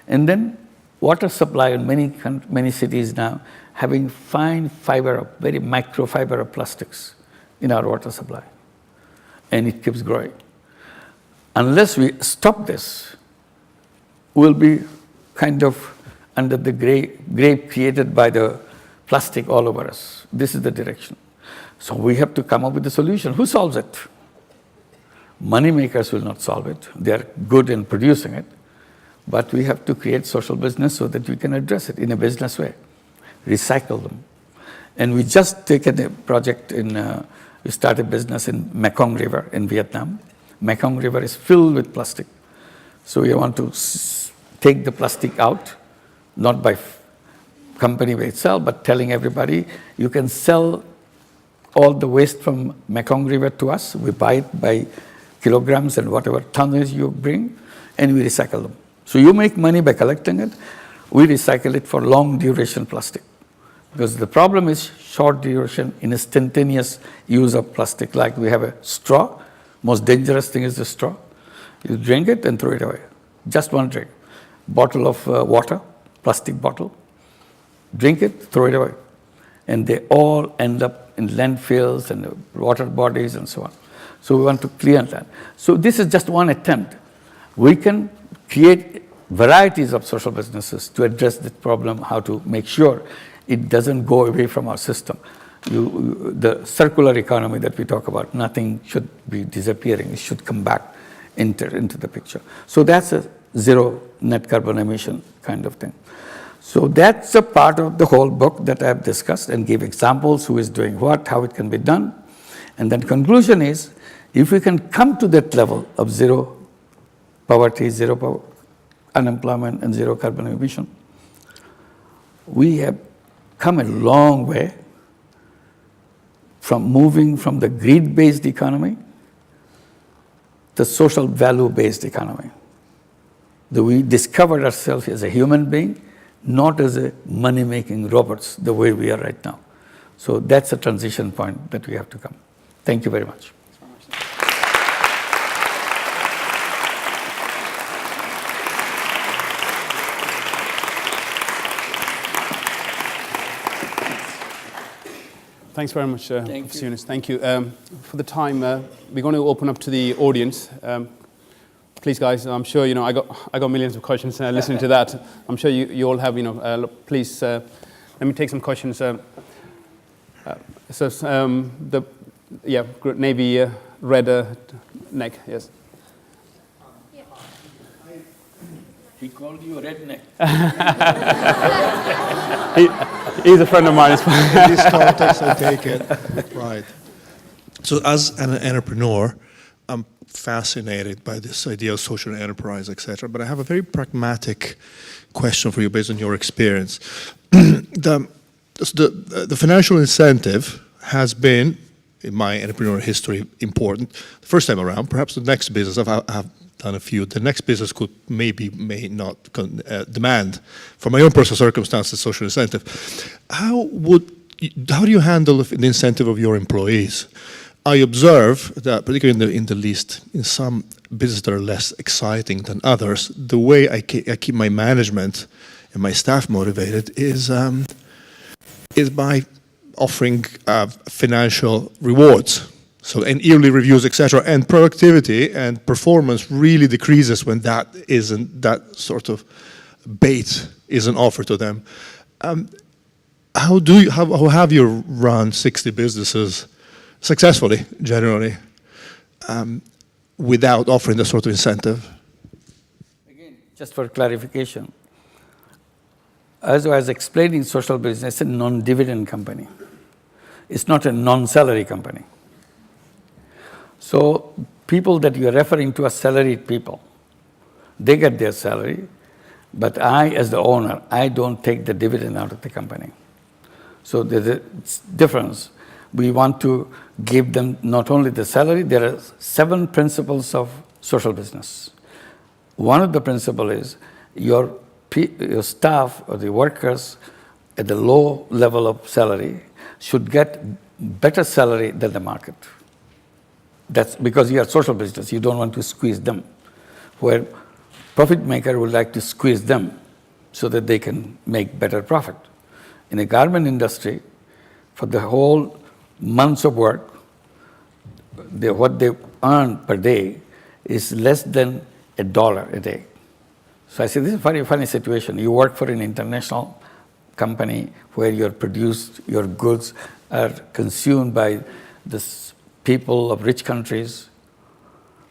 And then water supply in many cities now having fine fiber, very microfiber of plastics in our water supply. And it keeps growing. Unless we stop this, we'll be kind of under the grave created by the plastic all over us. This is the direction. So we have to come up with a solution. Who solves it? Money makers will not solve it. They are good in producing it. But we have to create social business so that we can address it in a business way. Recycle them. And we just taken a project we started business in Mekong River in Vietnam. Mekong River is filled with plastic. So we want to take the plastic out, not by company by itself, but telling everybody, you can sell all the waste from Mekong River to us. We buy it by kilograms and whatever tonnage you bring, and we recycle them. So you make money by collecting it. We recycle it for long duration plastic. Because the problem is short duration, instantaneous use of plastic. Like we have a straw. Most dangerous thing is the straw. You drink it and throw it away. Just one drink. Bottle of water, plastic bottle. Drink it, throw it away. And they all end up in landfills and water bodies and so on. So we want to clear that. So this is just one attempt. We can create varieties of social businesses to address this problem, how to make sure it doesn't go away from our system. The circular economy that we talk about, nothing should be disappearing. It should come back into the picture. So that's a zero net carbon emission kind of thing. So that's a part of the whole book that I've discussed and gave examples, who is doing what, how it can be done. And then conclusion is, if we can come to that level of zero poverty, zero unemployment, and zero carbon emission, we have come a long way from moving from the greed-based economy to social value-based economy. That we discovered ourselves as a human being, not as a money-making robots, the way we are right now. So that's a transition point that we have to come. Thank you very much. Thanks very much, Professor Yunus. Thank you. For the time, we're going to open up to the audience. Please, guys, I'm sure, I got millions of questions listening to that. I'm sure you all have, please, let me take some questions. Navy red neck, yes. He called you a redneck. He's a friend of mine. In this context, I take it. Right. So as an entrepreneur, I'm fascinated by this idea of social enterprise, etc. But I have a very pragmatic question for you based on your experience. The financial incentive has been, in my entrepreneurial history, important. The first time around, perhaps the next business, I've done a few, the next business may not demand, for my own personal circumstances, social incentive. How do you handle the incentive of your employees? I observe that, particularly in some businesses that are less exciting than others, the way I keep my management and my staff motivated is by offering financial rewards. So, and yearly reviews, etc., and productivity and performance really decreases when that sort of bait isn't offered to them. How have you run 60 businesses successfully, generally, without offering that sort of incentive? Again, just for clarification, as I was explaining, social business is a non-dividend company. It's not a non-salary company. So people that you're referring to are salaried people. They get their salary, but I, as the owner, I don't take the dividend out of the company. So there's a difference. We want to give them not only the salary, there are 7 principles of social business. One of the principles is your staff or the workers at the low level of salary should get better salary than the market. That's because you are social business, you don't want to squeeze them. Where profit maker would like to squeeze them. so that they can make better profit. In the garment industry, for the whole months of work, what they earn per day is less than $1 a day. So I said, this is a very funny situation. You work for an international company where your goods are consumed by the people of rich countries,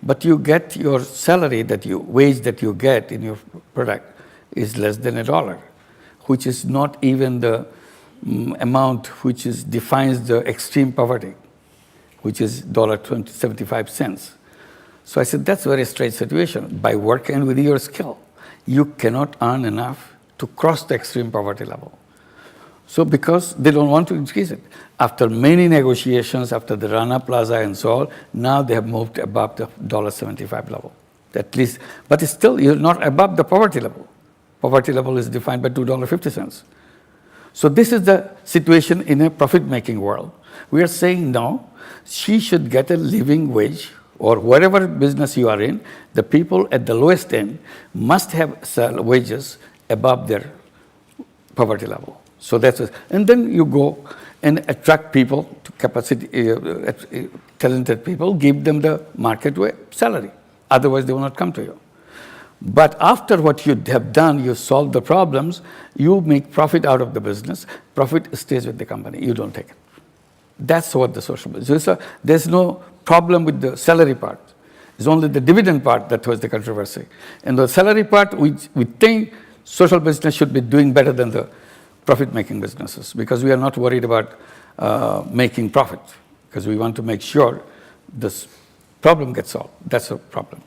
but you get your salary wage that you get in your product is less than $1, which is not even the amount which defines the extreme poverty, which is $1.75. So I said, that's a very strange situation. By working with your skill, you cannot earn enough to cross the extreme poverty level. So because they don't want to increase it. After many negotiations, after the Rana Plaza and so on, now they have moved above the $1.75 level, at least. But it's still, you're not above the poverty level. Poverty level is defined by $2.50. So this is the situation in a profit-making world. We are saying now, she should get a living wage, or whatever business you are in, the people at the lowest end must have wages above their poverty level. So that's it. And then you go and attract people to talented people, give them the market salary. Otherwise, they will not come to you. But after what you have done, you solve the problems, you make profit out of the business, profit stays with the company, you don't take it. That's what the social business is. There's no problem with the salary part. It's only the dividend part that was the controversy. And the salary part, we think social business should be doing better than the profit-making businesses, because we are not worried about making profit, because we want to make sure this problem gets solved. That's a problem.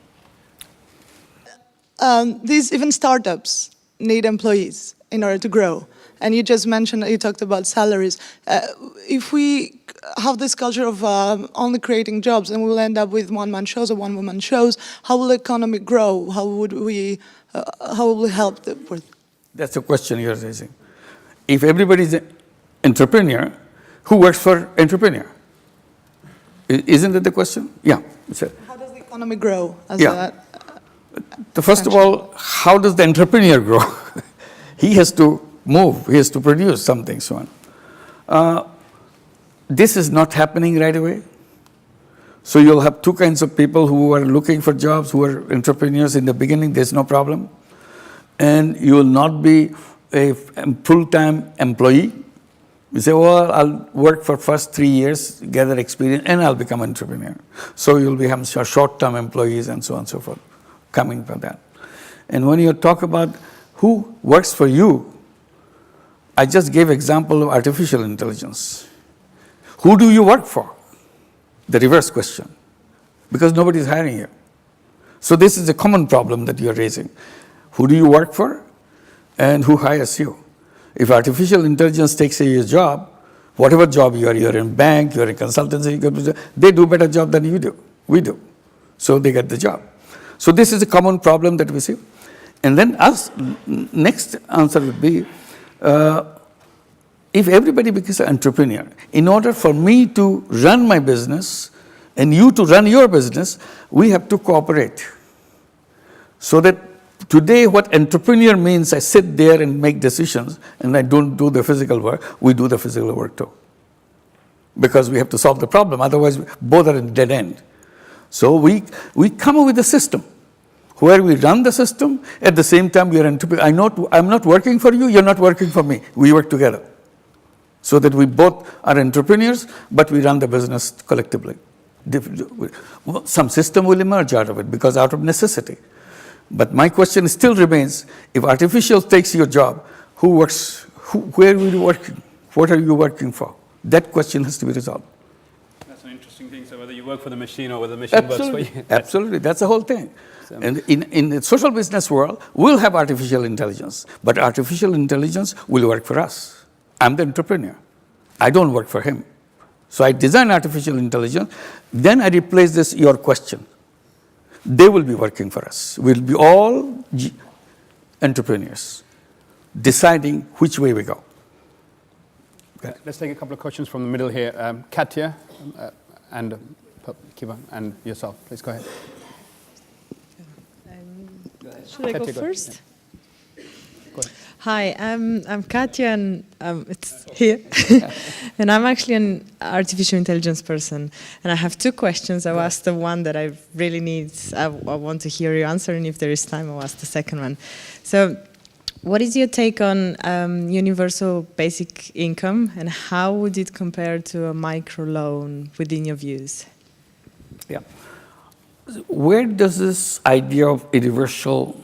Even startups need employees in order to grow. And you just mentioned, you talked about salaries. If we have this culture of only creating jobs, and we'll end up with one-man shows or one-woman shows, how will the economy grow? How will we help the poor? That's a question you're raising. If everybody is an entrepreneur, who works for entrepreneur? Isn't that the question? Yeah. How does the economy grow? First of all, how does the entrepreneur grow? He has to move, he has to produce something, so on. This is not happening right away. So you'll have two kinds of people who are looking for jobs, who are entrepreneurs in the beginning, there's no problem. And you will not be a full-time employee. You say, well, I'll work for first 3 years, gather experience, and I'll become an entrepreneur. So you'll become short-term employees and so on and so forth, coming from that. And when you talk about who works for you, I just gave example of artificial intelligence. Who do you work for? The reverse question. Because nobody is hiring you. So this is a common problem that you are raising. Who do you work for? And who hires you? If artificial intelligence takes your job, whatever job you're in bank, you're in consultancy, they do better job than you do. We do. So they get the job. So this is a common problem that we see. And then next answer would be, if everybody becomes an entrepreneur, in order for me to run my business and you to run your business, we have to cooperate. So that today what entrepreneur means, I sit there and make decisions and I don't do the physical work, we do the physical work too. Because we have to solve the problem, otherwise both are in dead end. So we come up with a system where we run the system, at the same time we are entrepreneurs. I'm not working for you, you're not working for me. We work together. So that we both are entrepreneurs, but we run the business collectively. Some system will emerge out of it, because out of necessity. But my question still remains, if artificial takes your job, where will you working? What are you working for? That question has to be resolved. That's an interesting thing. So whether you work for the machine or whether the machine works for you. Absolutely, that's the whole thing. And in the social business world, we'll have artificial intelligence, but artificial intelligence will work for us. I'm the entrepreneur. I don't work for him. So I design artificial intelligence, then I replace your question. They will be working for us. We'll be all entrepreneurs, deciding which way we go. Okay. Let's take a couple of questions from the middle here. Katya and Kiva and yourself. Please go ahead. Should I go first? Hi, I'm Katya, and it's here. And I'm actually an artificial intelligence person. And I have two questions. I'll ask the one that I really need. I want to hear your answer, and if there is time, I'll ask the second one. So, what is your take on universal basic income, and how would it compare to a microloan within your views? Yeah. Where does this idea of universal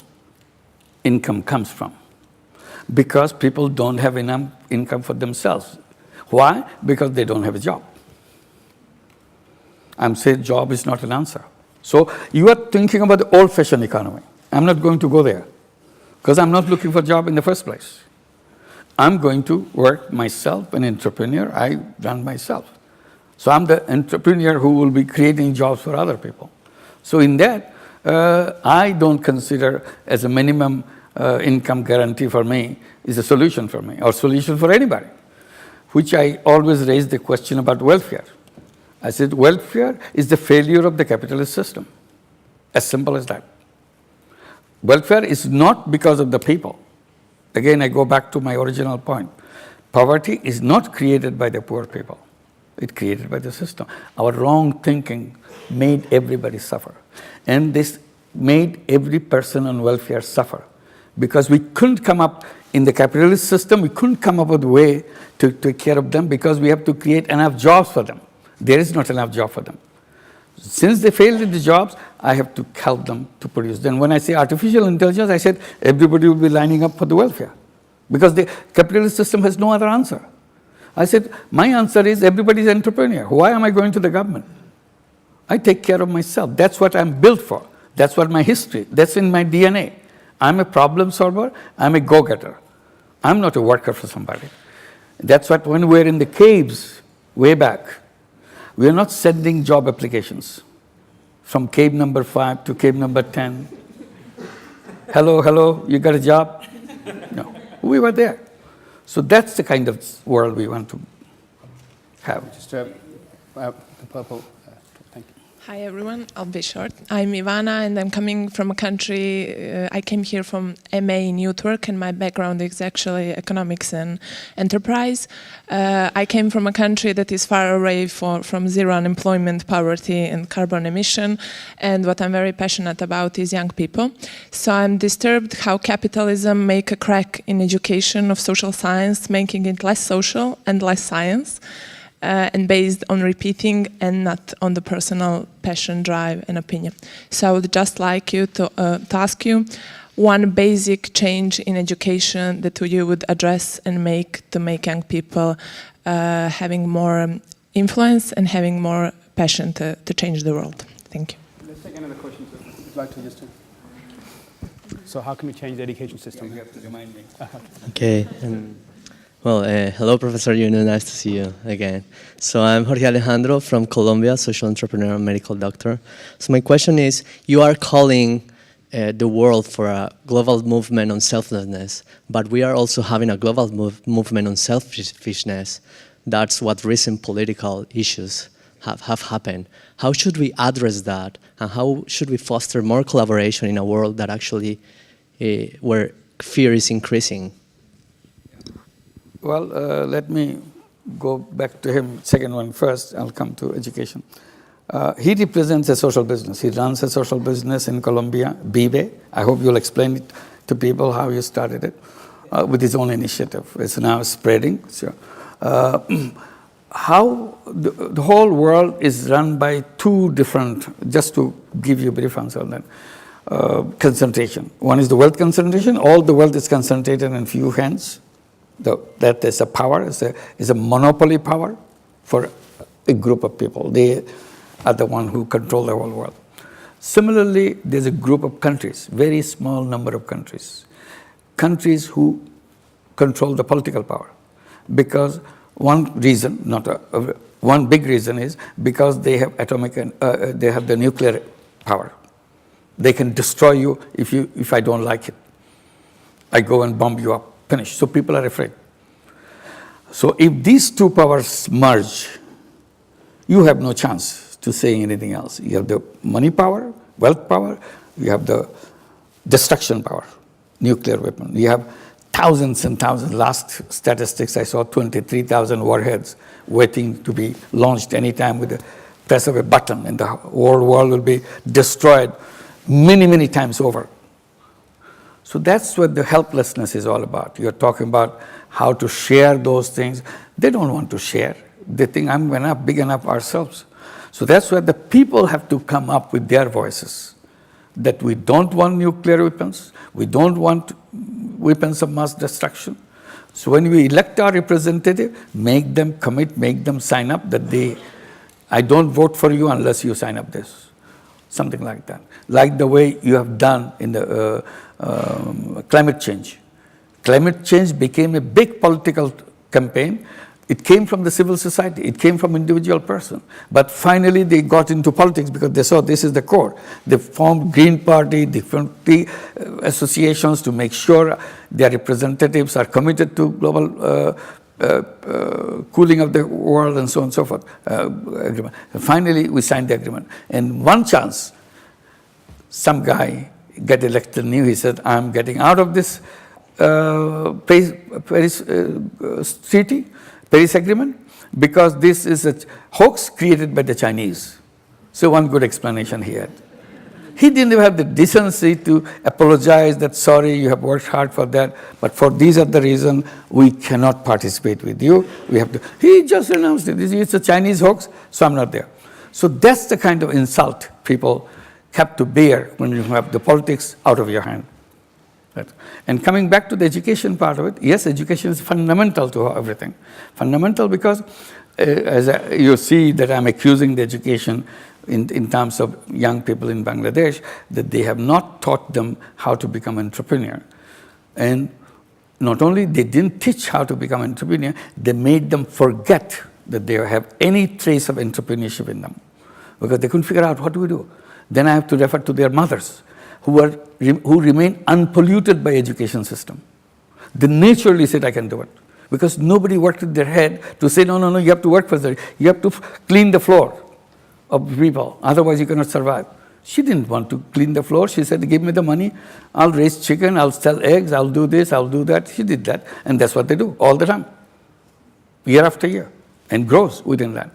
income comes from? Because people don't have enough income for themselves. Why? Because they don't have a job. I'm saying job is not an answer. So you are thinking about the old-fashioned economy. I'm not going to go there because I'm not looking for a job in the first place. I'm going to work myself, an entrepreneur. I run myself. So I'm the entrepreneur who will be creating jobs for other people. So in that, I don't consider as a minimum income guarantee for me is a solution for me or solution for anybody, which I always raise the question about welfare. I said welfare is the failure of the capitalist system, as simple as that. Welfare is not because of the people. Again, I go back to my original point. Poverty is not created by the poor people. It's created by the system. Our wrong thinking made everybody suffer. And this made every person on welfare suffer. Because we couldn't come up in the capitalist system, we couldn't come up with a way to take care of them because we have to create enough jobs for them. There is not enough job for them. Since they failed in the jobs, I have to help them to produce. Then when I say artificial intelligence, I said everybody will be lining up for the welfare because the capitalist system has no other answer. I said, my answer is everybody's an entrepreneur. Why am I going to the government? I take care of myself. That's what I'm built for. That's what my history, that's in my DNA. I'm a problem solver, I'm a go-getter. I'm not a worker for somebody. That's what when we're in the caves way back, we're not sending job applications from cave number 5 to cave number 10. Hello, you got a job? No, we were there. So that's the kind of world we want to have. Just the purple. Thank you. Hi everyone, I'll be short. I'm Ivana and I'm coming from a country, I came here from MA in youth work and my background is actually economics and enterprise. I came from a country that is far away from zero unemployment, poverty and carbon emission, and what I'm very passionate about is young people. So I'm disturbed how capitalism make a crack in education of social science, making it less social and less science. And based on repeating and not on the personal passion, drive and opinion. So I would just like you to ask you one basic change in education that you would address and make young people having more influence and having more passion to change the world. Thank you. Let's take another question. I'd like to just. So how can we change the education system? You have to remind me. Okay. Well, hello, Professor Yunus. Nice to see you again. So I'm Jorge Alejandro from Colombia, social entrepreneur and medical doctor. So my question is, you are calling the world for a global movement on selflessness, but we are also having a global movement on selfishness. That's what recent political issues have happened. How should we address that? And how should we foster more collaboration in a world that actually, where fear is increasing? Well, let me go back to him, second one first, I'll come to education. He represents a social business. He runs a social business in Colombia, Vive. I hope you'll explain it to people how you started it with his own initiative. It's now spreading. So, how the whole world is run by two different, just to give you a brief answer on that, concentration. One is the wealth concentration. All the wealth is concentrated in few hands. That is a power, is a monopoly power for a group of people. They are the one who control the whole world. Similarly, there's a group of countries, very small number of countries who control the political power. Because one reason, one big reason is because they have atomic and they have the nuclear power. They can destroy you if I don't like it. I go and bomb you up. Finished. So people are afraid. So if these two powers merge, you have no chance to say anything else. You have the money power, wealth power, you have the destruction power, nuclear weapon. You have thousands and thousands. Last statistics, I saw 23,000 warheads waiting to be launched anytime with the press of a button, and the whole world will be destroyed many, many times over. So that's what the helplessness is all about. You're talking about how to share those things. They don't want to share. They think we're not big enough ourselves. So that's where the people have to come up with their voices, that we don't want nuclear weapons, we don't want weapons of mass destruction. So when we elect our representative, make them commit, make them sign up that I don't vote for you unless you sign up this. Something like that. Like the way you have done in the climate change. Climate change became a big political campaign. It came from the civil society. It came from individual person. But finally, they got into politics because they saw this is the core. They formed Green Party, different associations to make sure their representatives are committed to global cooling of the world and so on and so forth. Agreement. And finally, we signed the agreement. And one chance, some guy got elected new. He said, I'm getting out of this Paris treaty, Paris Agreement, because this is a hoax created by the Chinese. So one good explanation he had. He didn't even have the decency to apologize that, sorry, you have worked hard for that, but for these are the reason we cannot participate with you. We have to. He just announced it. It's a Chinese hoax, so I'm not there. So that's the kind of insult people have to bear when you have the politics out of your hand. Right. And coming back to the education part of it, yes, education is fundamental to everything. Fundamental because you see that I'm accusing the education in terms of young people in Bangladesh, that they have not taught them how to become entrepreneur. And not only they didn't teach how to become entrepreneur, they made them forget that they have any trace of entrepreneurship in them. Because they couldn't figure out what do we do. Then I have to refer to their mothers, who remain unpolluted by education system. They naturally said, I can do it. Because nobody worked with their head to say, no, you have to work for that. You have to clean the floor of people, otherwise you cannot survive. She didn't want to clean the floor. She said, give me the money, I'll raise chicken, I'll sell eggs, I'll do this, I'll do that. She did that, and that's what they do all the time, year after year, and grows within that.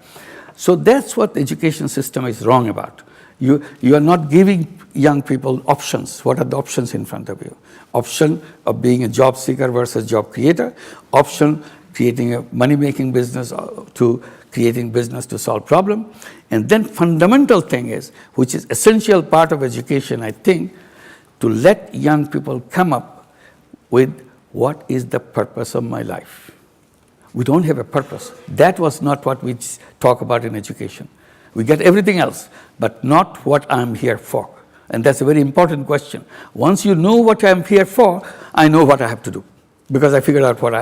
So that's what the education system is wrong about. You are not giving young people options. What are the options in front of you? Option of being a job seeker versus job creator. Option creating a money-making business to creating business to solve problem. And then fundamental thing is, which is essential part of education, I think, to let young people come up with what is the purpose of my life. We don't have a purpose. That was not what we talk about in education. We get everything else, but not what I'm here for. And that's a very important question. Once you know what I'm here for, I know what I have to do. Because I figured out what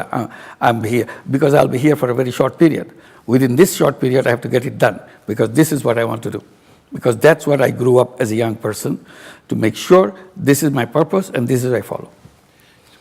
I'm here. Because I'll be here for a very short period. Within this short period, I have to get it done. Because this is what I want to do. Because that's what I grew up as a young person, to make sure this is my purpose and this is what I follow.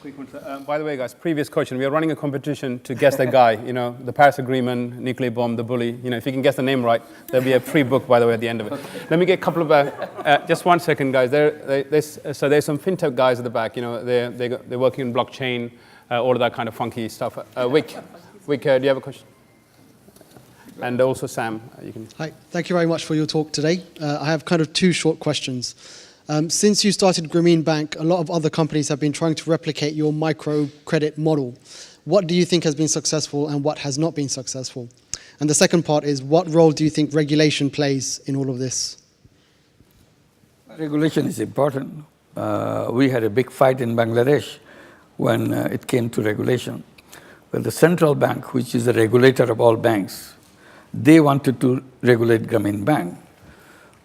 Quick one. By the way, guys, previous question. We are running a competition to guess that guy, the Paris Agreement, nuclear bomb, the bully. If you can guess the name right, there'll be a free book, by the way, at the end of it. Let me get a couple of, just 1 second, guys. So there's some fintech guys at the back, they're working in blockchain, all of that kind of funky stuff. Wick, do you have a question? And also Sam, you can. Hi, thank you very much for your talk today. I have kind of two short questions. Since you started Grameen Bank, a lot of other companies have been trying to replicate your microcredit model. What do you think has been successful and what has not been successful? And the second part is, what role do you think regulation plays in all of this? Regulation is important. We had a big fight in Bangladesh when it came to regulation. Well, the central bank, which is the regulator of all banks, they wanted to regulate Grameen Bank.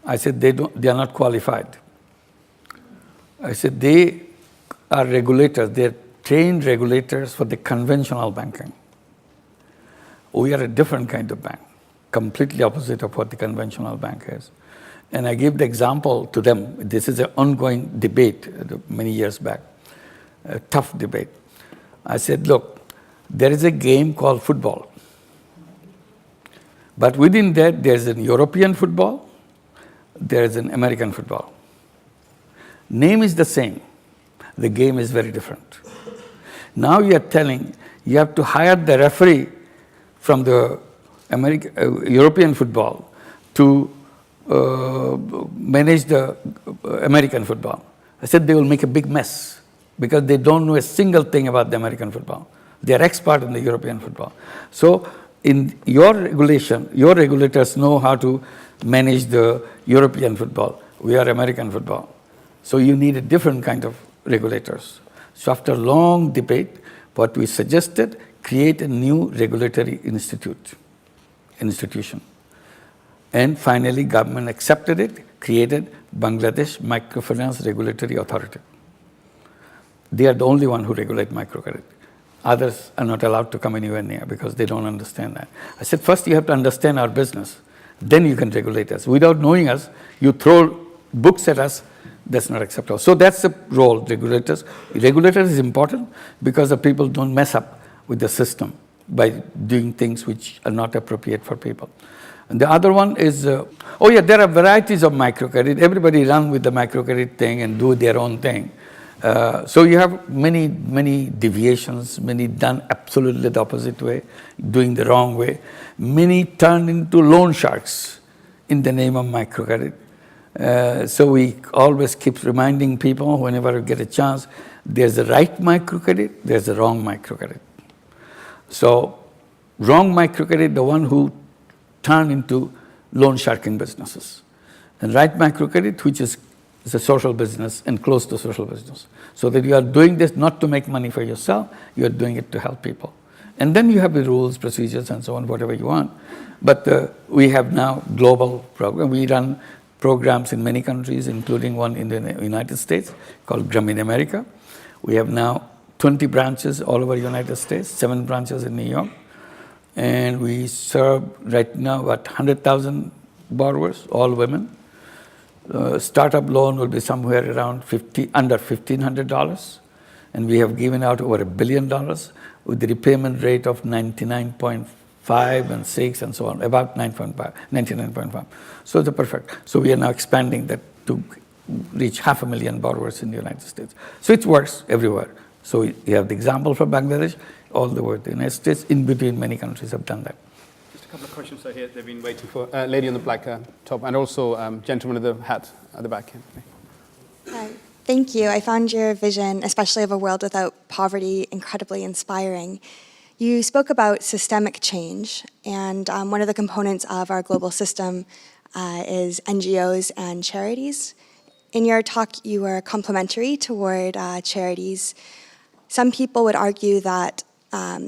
I said, they are not qualified. I said, they are regulators. They're trained regulators for the conventional banking. We are a different kind of bank, completely opposite of what the conventional bank is. And I gave the example to them. This is an ongoing debate many years back, a tough debate. I said, look, there is a game called football. But within that, there's an European football, there's an American football. Name is the same. The game is very different. Now you are telling you have to hire the referee from the European football to manage the American football. I said they will make a big mess because they don't know a single thing about the American football. They are expert in the European football. So in your regulation, your regulators know how to manage the European football. We are American football. So you need a different kind of regulators. So after long debate, what we suggested, create a new regulatory institution. And finally, government accepted it, created Bangladesh Microfinance Regulatory Authority. They are the only one who regulate microcredit. Others are not allowed to come anywhere near because they don't understand that. I said, first you have to understand our business. Then you can regulate us. Without knowing us, you throw books at us, that's not acceptable. So that's the role, regulators. Regulators is important because the people don't mess up with the system by doing things which are not appropriate for people. And the other one is, there are varieties of microcredit. Everybody run with the microcredit thing and do their own thing. So you have many deviations, many done absolutely the opposite way, doing the wrong way. Many turn into loan sharks in the name of microcredit. So we always keep reminding people whenever we get a chance, there's a right microcredit, there's a wrong microcredit. So wrong microcredit, the one who turn into loan sharking businesses. And right microcredit, which is a social business and close to social business. So that you are doing this not to make money for yourself, you are doing it to help people. And then you have the rules, procedures, and so on, whatever you want. But we have now global program. We run programs in many countries, including one in the United States called Grameen America. We have now 20 branches all over the United States, 7 branches in New York. And we serve right now about 100,000 borrowers, all women. Startup loan will be somewhere around under $1,500. And we have given out over $1 billion with the repayment rate of 99.5 and 6 and so on, about 99.5. So they're perfect. So we are now expanding that to reach 500,000 borrowers in the United States. So it works everywhere. So you have the example for Bangladesh, all the way to the United States, in between many countries have done that. Just a couple of questions here. They've been waiting for lady on the black top and also gentleman with the hat at the back. Hi. Thank you. I found your vision, especially of a world without poverty, incredibly inspiring. You spoke about systemic change, and one of the components of our global system is NGOs and charities. In your talk, you were complimentary toward charities. Some people would argue that,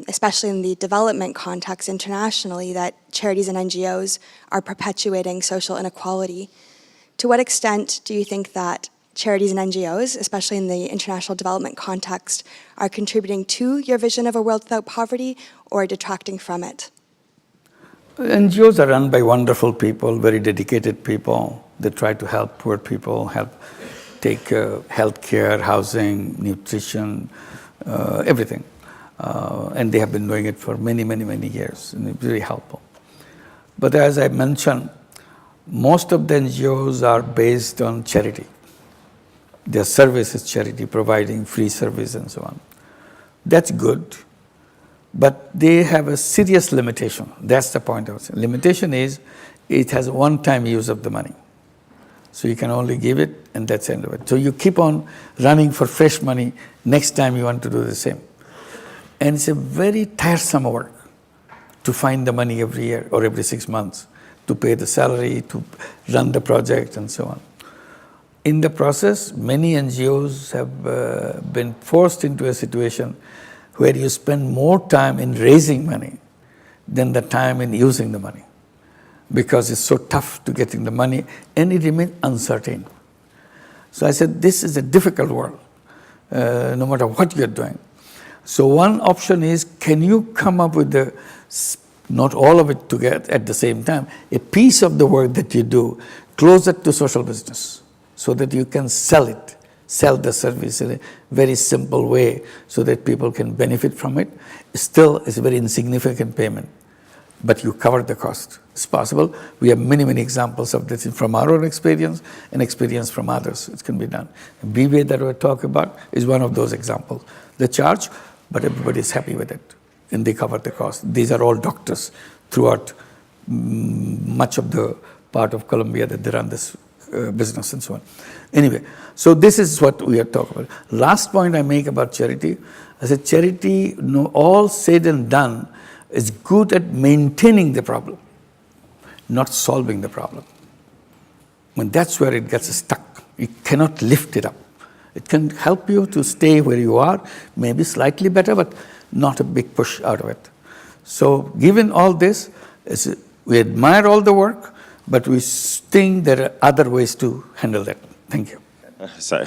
especially in the development context internationally, that charities and NGOs are perpetuating social inequality. To what extent do you think that charities and NGOs, especially in the international development context, are contributing to your vision of a world without poverty or detracting from it? NGOs are run by wonderful people, very dedicated people. They try to help poor people, help take health care, housing, nutrition, everything. And they have been doing it for many, many, many years, and it's very helpful. But as I mentioned, most of the NGOs are based on charity. Their service is charity, providing free service and so on. That's good, but they have a serious limitation. That's the point I was saying. Limitation is it has a one-time use of the money. So you can only give it, and that's the end of it. So you keep on running for fresh money next time you want to do the same. And it's a very tiresome work to find the money every year or every 6 months, to pay the salary, to run the project, and so on. In the process, many NGOs have been forced into a situation where you spend more time in raising money than the time in using the money, because it's so tough to getting the money, and it remains uncertain. So I said, this is a difficult world, no matter what you're doing. So one option is, can you come up with not all of it together at the same time, a piece of the work that you do closer to social business, so that you can sell the service in a very simple way so that people can benefit from it. Still, it's a very insignificant payment, but you cover the cost. It's possible. We have many, many examples of this from our own experience and experience from others. It can be done. B-Way that we talk about is one of those examples. The charge, but everybody is happy with it, and they cover the cost. These are all doctors throughout much of the part of Colombia that they run this business and so on. Anyway, so this is what we are talking about. Last point I make about charity, I said charity, all said and done, is good at maintaining the problem, not solving the problem. And that's where it gets stuck. You cannot lift it up. It can help you to stay where you are, maybe slightly better, but not a big push out of it. So given all this, we admire all the work, but we think there are other ways to handle that. Thank you. So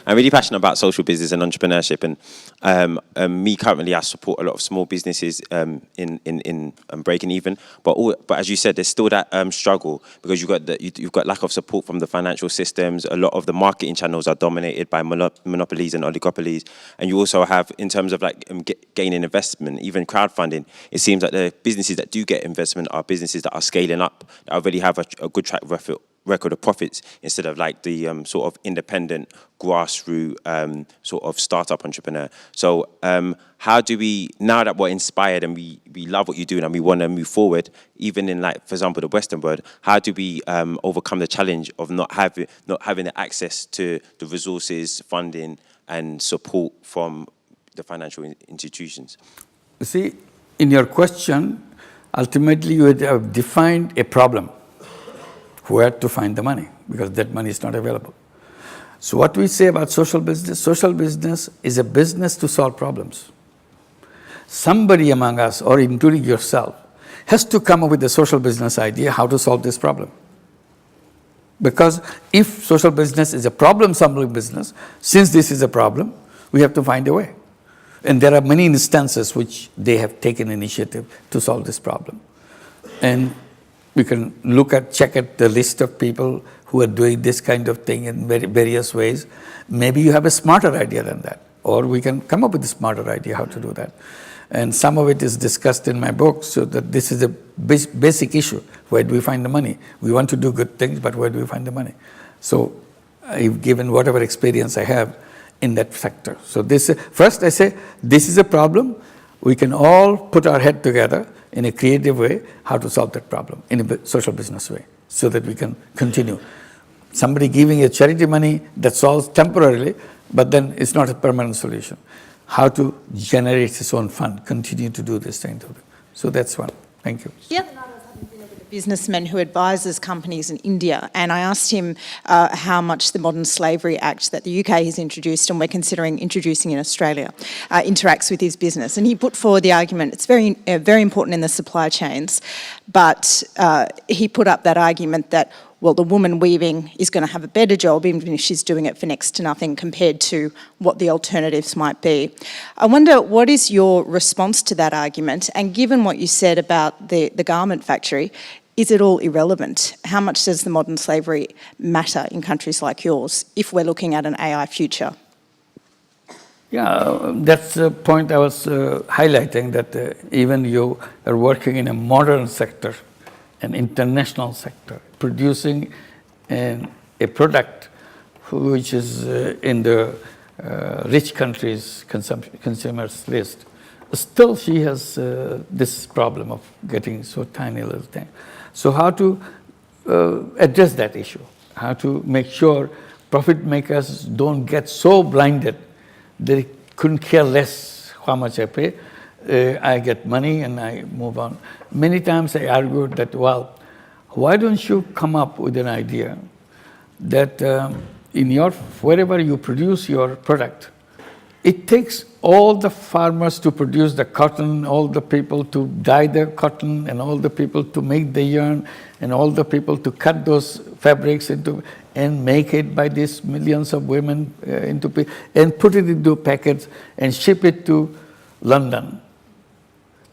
I'm really passionate about social business and entrepreneurship, and me currently I support a lot of small businesses in breaking even. But as you said, there's still that struggle because you've got lack of support from the financial systems. A lot of the marketing channels are dominated by monopolies and oligopolies, and you also have, in terms of like gaining investment, even crowdfunding. It seems like the businesses that do get investment are businesses that are scaling up, that already have a good track record of profits, instead of like the sort of independent grassroots sort of startup entrepreneur. So how do we, now that we're inspired and we love what you're doing and we want to move forward, even in, like, for example, the Western world, how do we overcome the challenge of not having the access to the resources, funding and support from the financial institutions? You see, in your question, ultimately you have defined a problem. Where to find the money, because that money is not available. So what we say about social business is a business to solve problems. Somebody among us, or including yourself, has to come up with a social business idea how to solve this problem. Because if social business is a problem-solving business, since this is a problem, we have to find a way. And there are many instances which they have taken initiative to solve this problem. And we can check at the list of people who are doing this kind of thing in various ways. Maybe you have a smarter idea than that, or we can come up with a smarter idea how to do that. And some of it is discussed in my book, so that this is a basic issue. Where do we find the money? We want to do good things, but where do we find the money? So I've given whatever experience I have in that sector. So first I say, this is a problem. We can all put our head together in a creative way, how to solve that problem in a social business way, so that we can continue. Somebody giving a charity money that solves temporarily, but then it's not a permanent solution. How to generate its own fund, continue to do this thing. So that's one. Thank you. The other night I was having dinner with a businessman who advises companies in India, and I asked him how much the Modern Slavery Act that the UK has introduced and we're considering introducing in Australia interacts with his business. And he put forward the argument, it's very, very important in the supply chains, but he put up that argument that, well, the woman weaving is going to have a better job even if she's doing it for next to nothing compared to what the alternatives might be. I wonder, what is your response to that argument? And given what you said about the garment factory, is it all irrelevant? How much does the modern slavery matter in countries like yours if we're looking at an AI future? Yeah, that's the point I was highlighting, that even you are working in a modern sector, an international sector, producing a product which is in the rich countries' consumers list. Still, she has this problem of getting so tiny little thing. So how to address that issue? How to make sure profit makers don't get so blinded they couldn't care less how much I pay. I get money and I move on. Many times I argued that, well, why don't you come up with an idea that wherever you produce your product, it takes all the farmers to produce the cotton, all the people to dye the cotton, and all the people to make the yarn, and all the people to cut those fabrics and make it by these millions of women and put it into packets and ship it to London.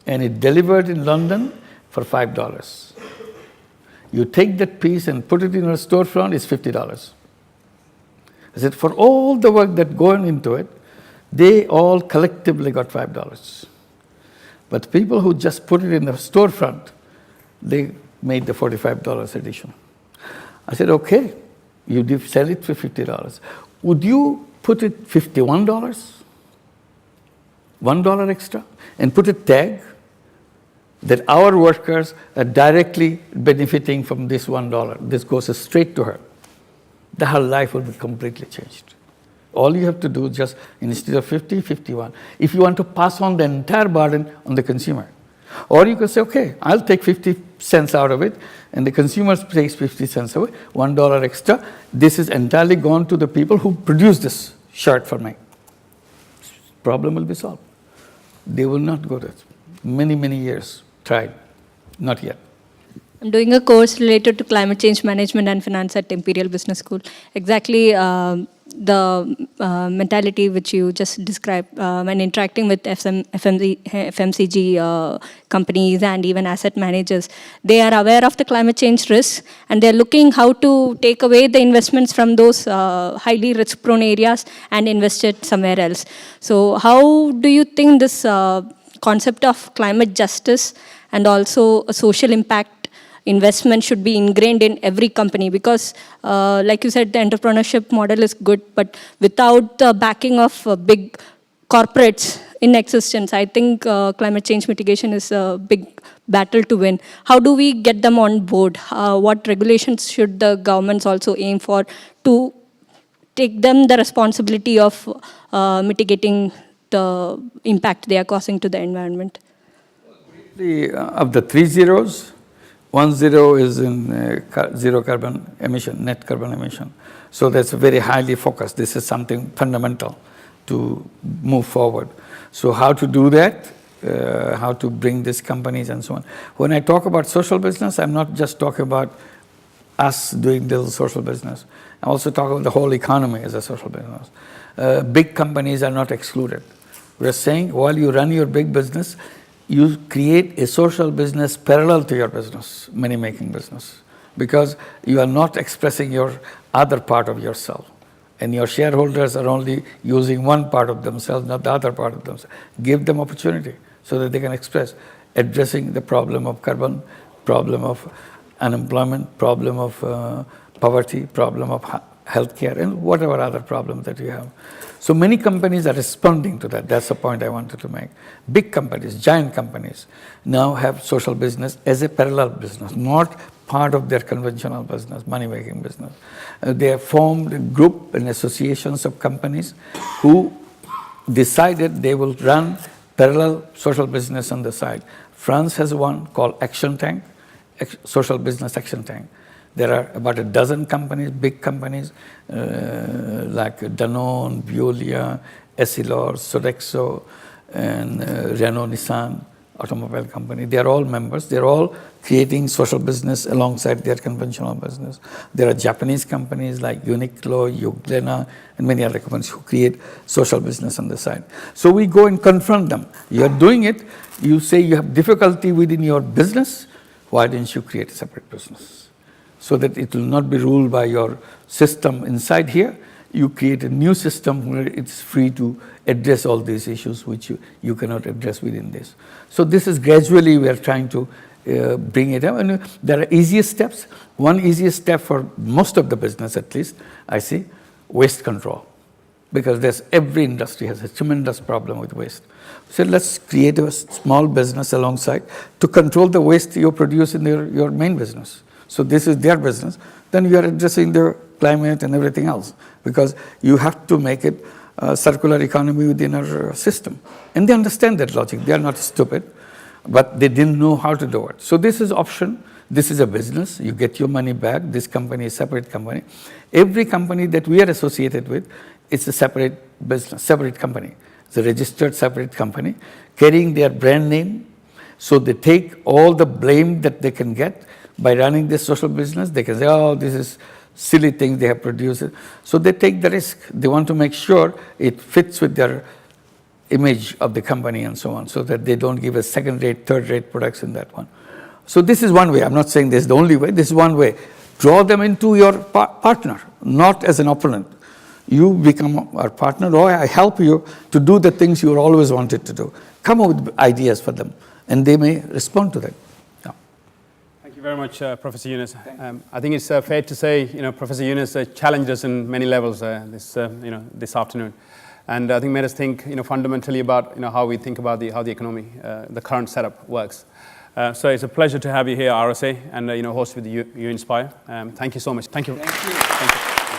And it delivered in London for $5. You take that piece and put it in a storefront, it's $50. I said, for all the work that going into it, they all collectively got $5. But people who just put it in the storefront, they made the $45 addition. I said, okay, you sell it for $50. Would you put it $51? $1 extra, and put a tag that our workers are directly benefiting from this $1. This goes straight to her. Her life will be completely changed. All you have to do is just, instead of 50, 51. If you want to pass on the entire burden on the consumer. Or you can say, okay, I'll take 50 cents out of it, and the consumer takes 50 cents away, $1 extra. This is entirely gone to the people who produce this shirt for me. Problem will be solved. They will not go to many, many years. Tried. Not yet. I'm doing a course related to climate change management and finance at Imperial Business School. Exactly the mentality which you just described when interacting with FMCG companies and even asset managers. They are aware of the climate change risks, and they're looking how to take away the investments from those highly risk-prone areas and invest it somewhere else. So how do you think this concept of climate justice and also a social impact investment should be ingrained in every company? Because like you said, the entrepreneurship model is good, but without the backing of big corporates in existence, I think climate change mitigation is a big battle to win. How do we get them on board? What regulations should the governments also aim for to take them the responsibility of mitigating the impact they are causing to the environment? Of the 3 zeros, 1 zero is in zero carbon emission, net carbon emission. So that's very highly focused. This is something fundamental to move forward. So how to do that, how to bring these companies and so on. When I talk about social business, I'm not just talking about us doing little social business. I also talk about the whole economy as a social business. Big companies are not excluded. We're saying while you run your big business, you create a social business parallel to your business, money-making business, because you are not expressing your other part of yourself. And your shareholders are only using one part of themselves, not the other part of themselves. Give them opportunity so that they can express, addressing the problem of carbon, problem of unemployment, problem of poverty, problem of healthcare, and whatever other problem that you have. So many companies are responding to that. That's the point I wanted to make. Big companies, giant companies, now have social business as a parallel business, not part of their conventional business, money-making business. They have formed a group and associations of companies who decided they will run parallel social business on the side. France has one called Action Tank, Social Business Action Tank. There are about a dozen companies, big companies, like Danone, Veolia, Essilor, Sodexo, and Renault Nissan automobile company. They are all members. They're all creating social business alongside their conventional business. There are Japanese companies like Uniqlo, Euglena, and many other companies who create social business on the side. So we go and confront them. You're doing it. You say you have difficulty within your business. Why didn't you create a separate business? So that it will not be ruled by your system inside here. You create a new system where it's free to address all these issues which you cannot address within this. So this is gradually we are trying to bring it up. And there are easiest steps. One easiest step for most of the business, at least, I see, waste control. Because every industry has a tremendous problem with waste. So let's create a small business alongside to control the waste you produce in your main business. So this is their business. Then you are addressing the climate and everything else, because you have to make it a circular economy within our system. And they understand that logic. They are not stupid, but they didn't know how to do it. So this is option. This is a business. You get your money back. This company is a separate company. Every company that we are associated with, it's a separate business, separate company. It's a registered separate company carrying their brand name. So they take all the blame that they can get by running this social business. They can say, oh, this is silly things they have produced. So they take the risk. They want to make sure it fits with their image of the company and so on, so that they don't give a second-rate, third-rate products in that one. So this is one way. I'm not saying this is the only way. This is one way. Draw them into your partner, not as an opponent. You become our partner, or I help you to do the things you always wanted to do. Come up with ideas for them, and they may respond to that. Thank you very much, Professor Yunus. I think it's fair to say, Professor Yunus challenged us in many levels this afternoon. And I think made us think, fundamentally about, how we think about how the economy, the current setup works. So it's a pleasure to have you here, RSA, and, host with Uinspire. Thank you so much. Thank you. Thank you. Thank you.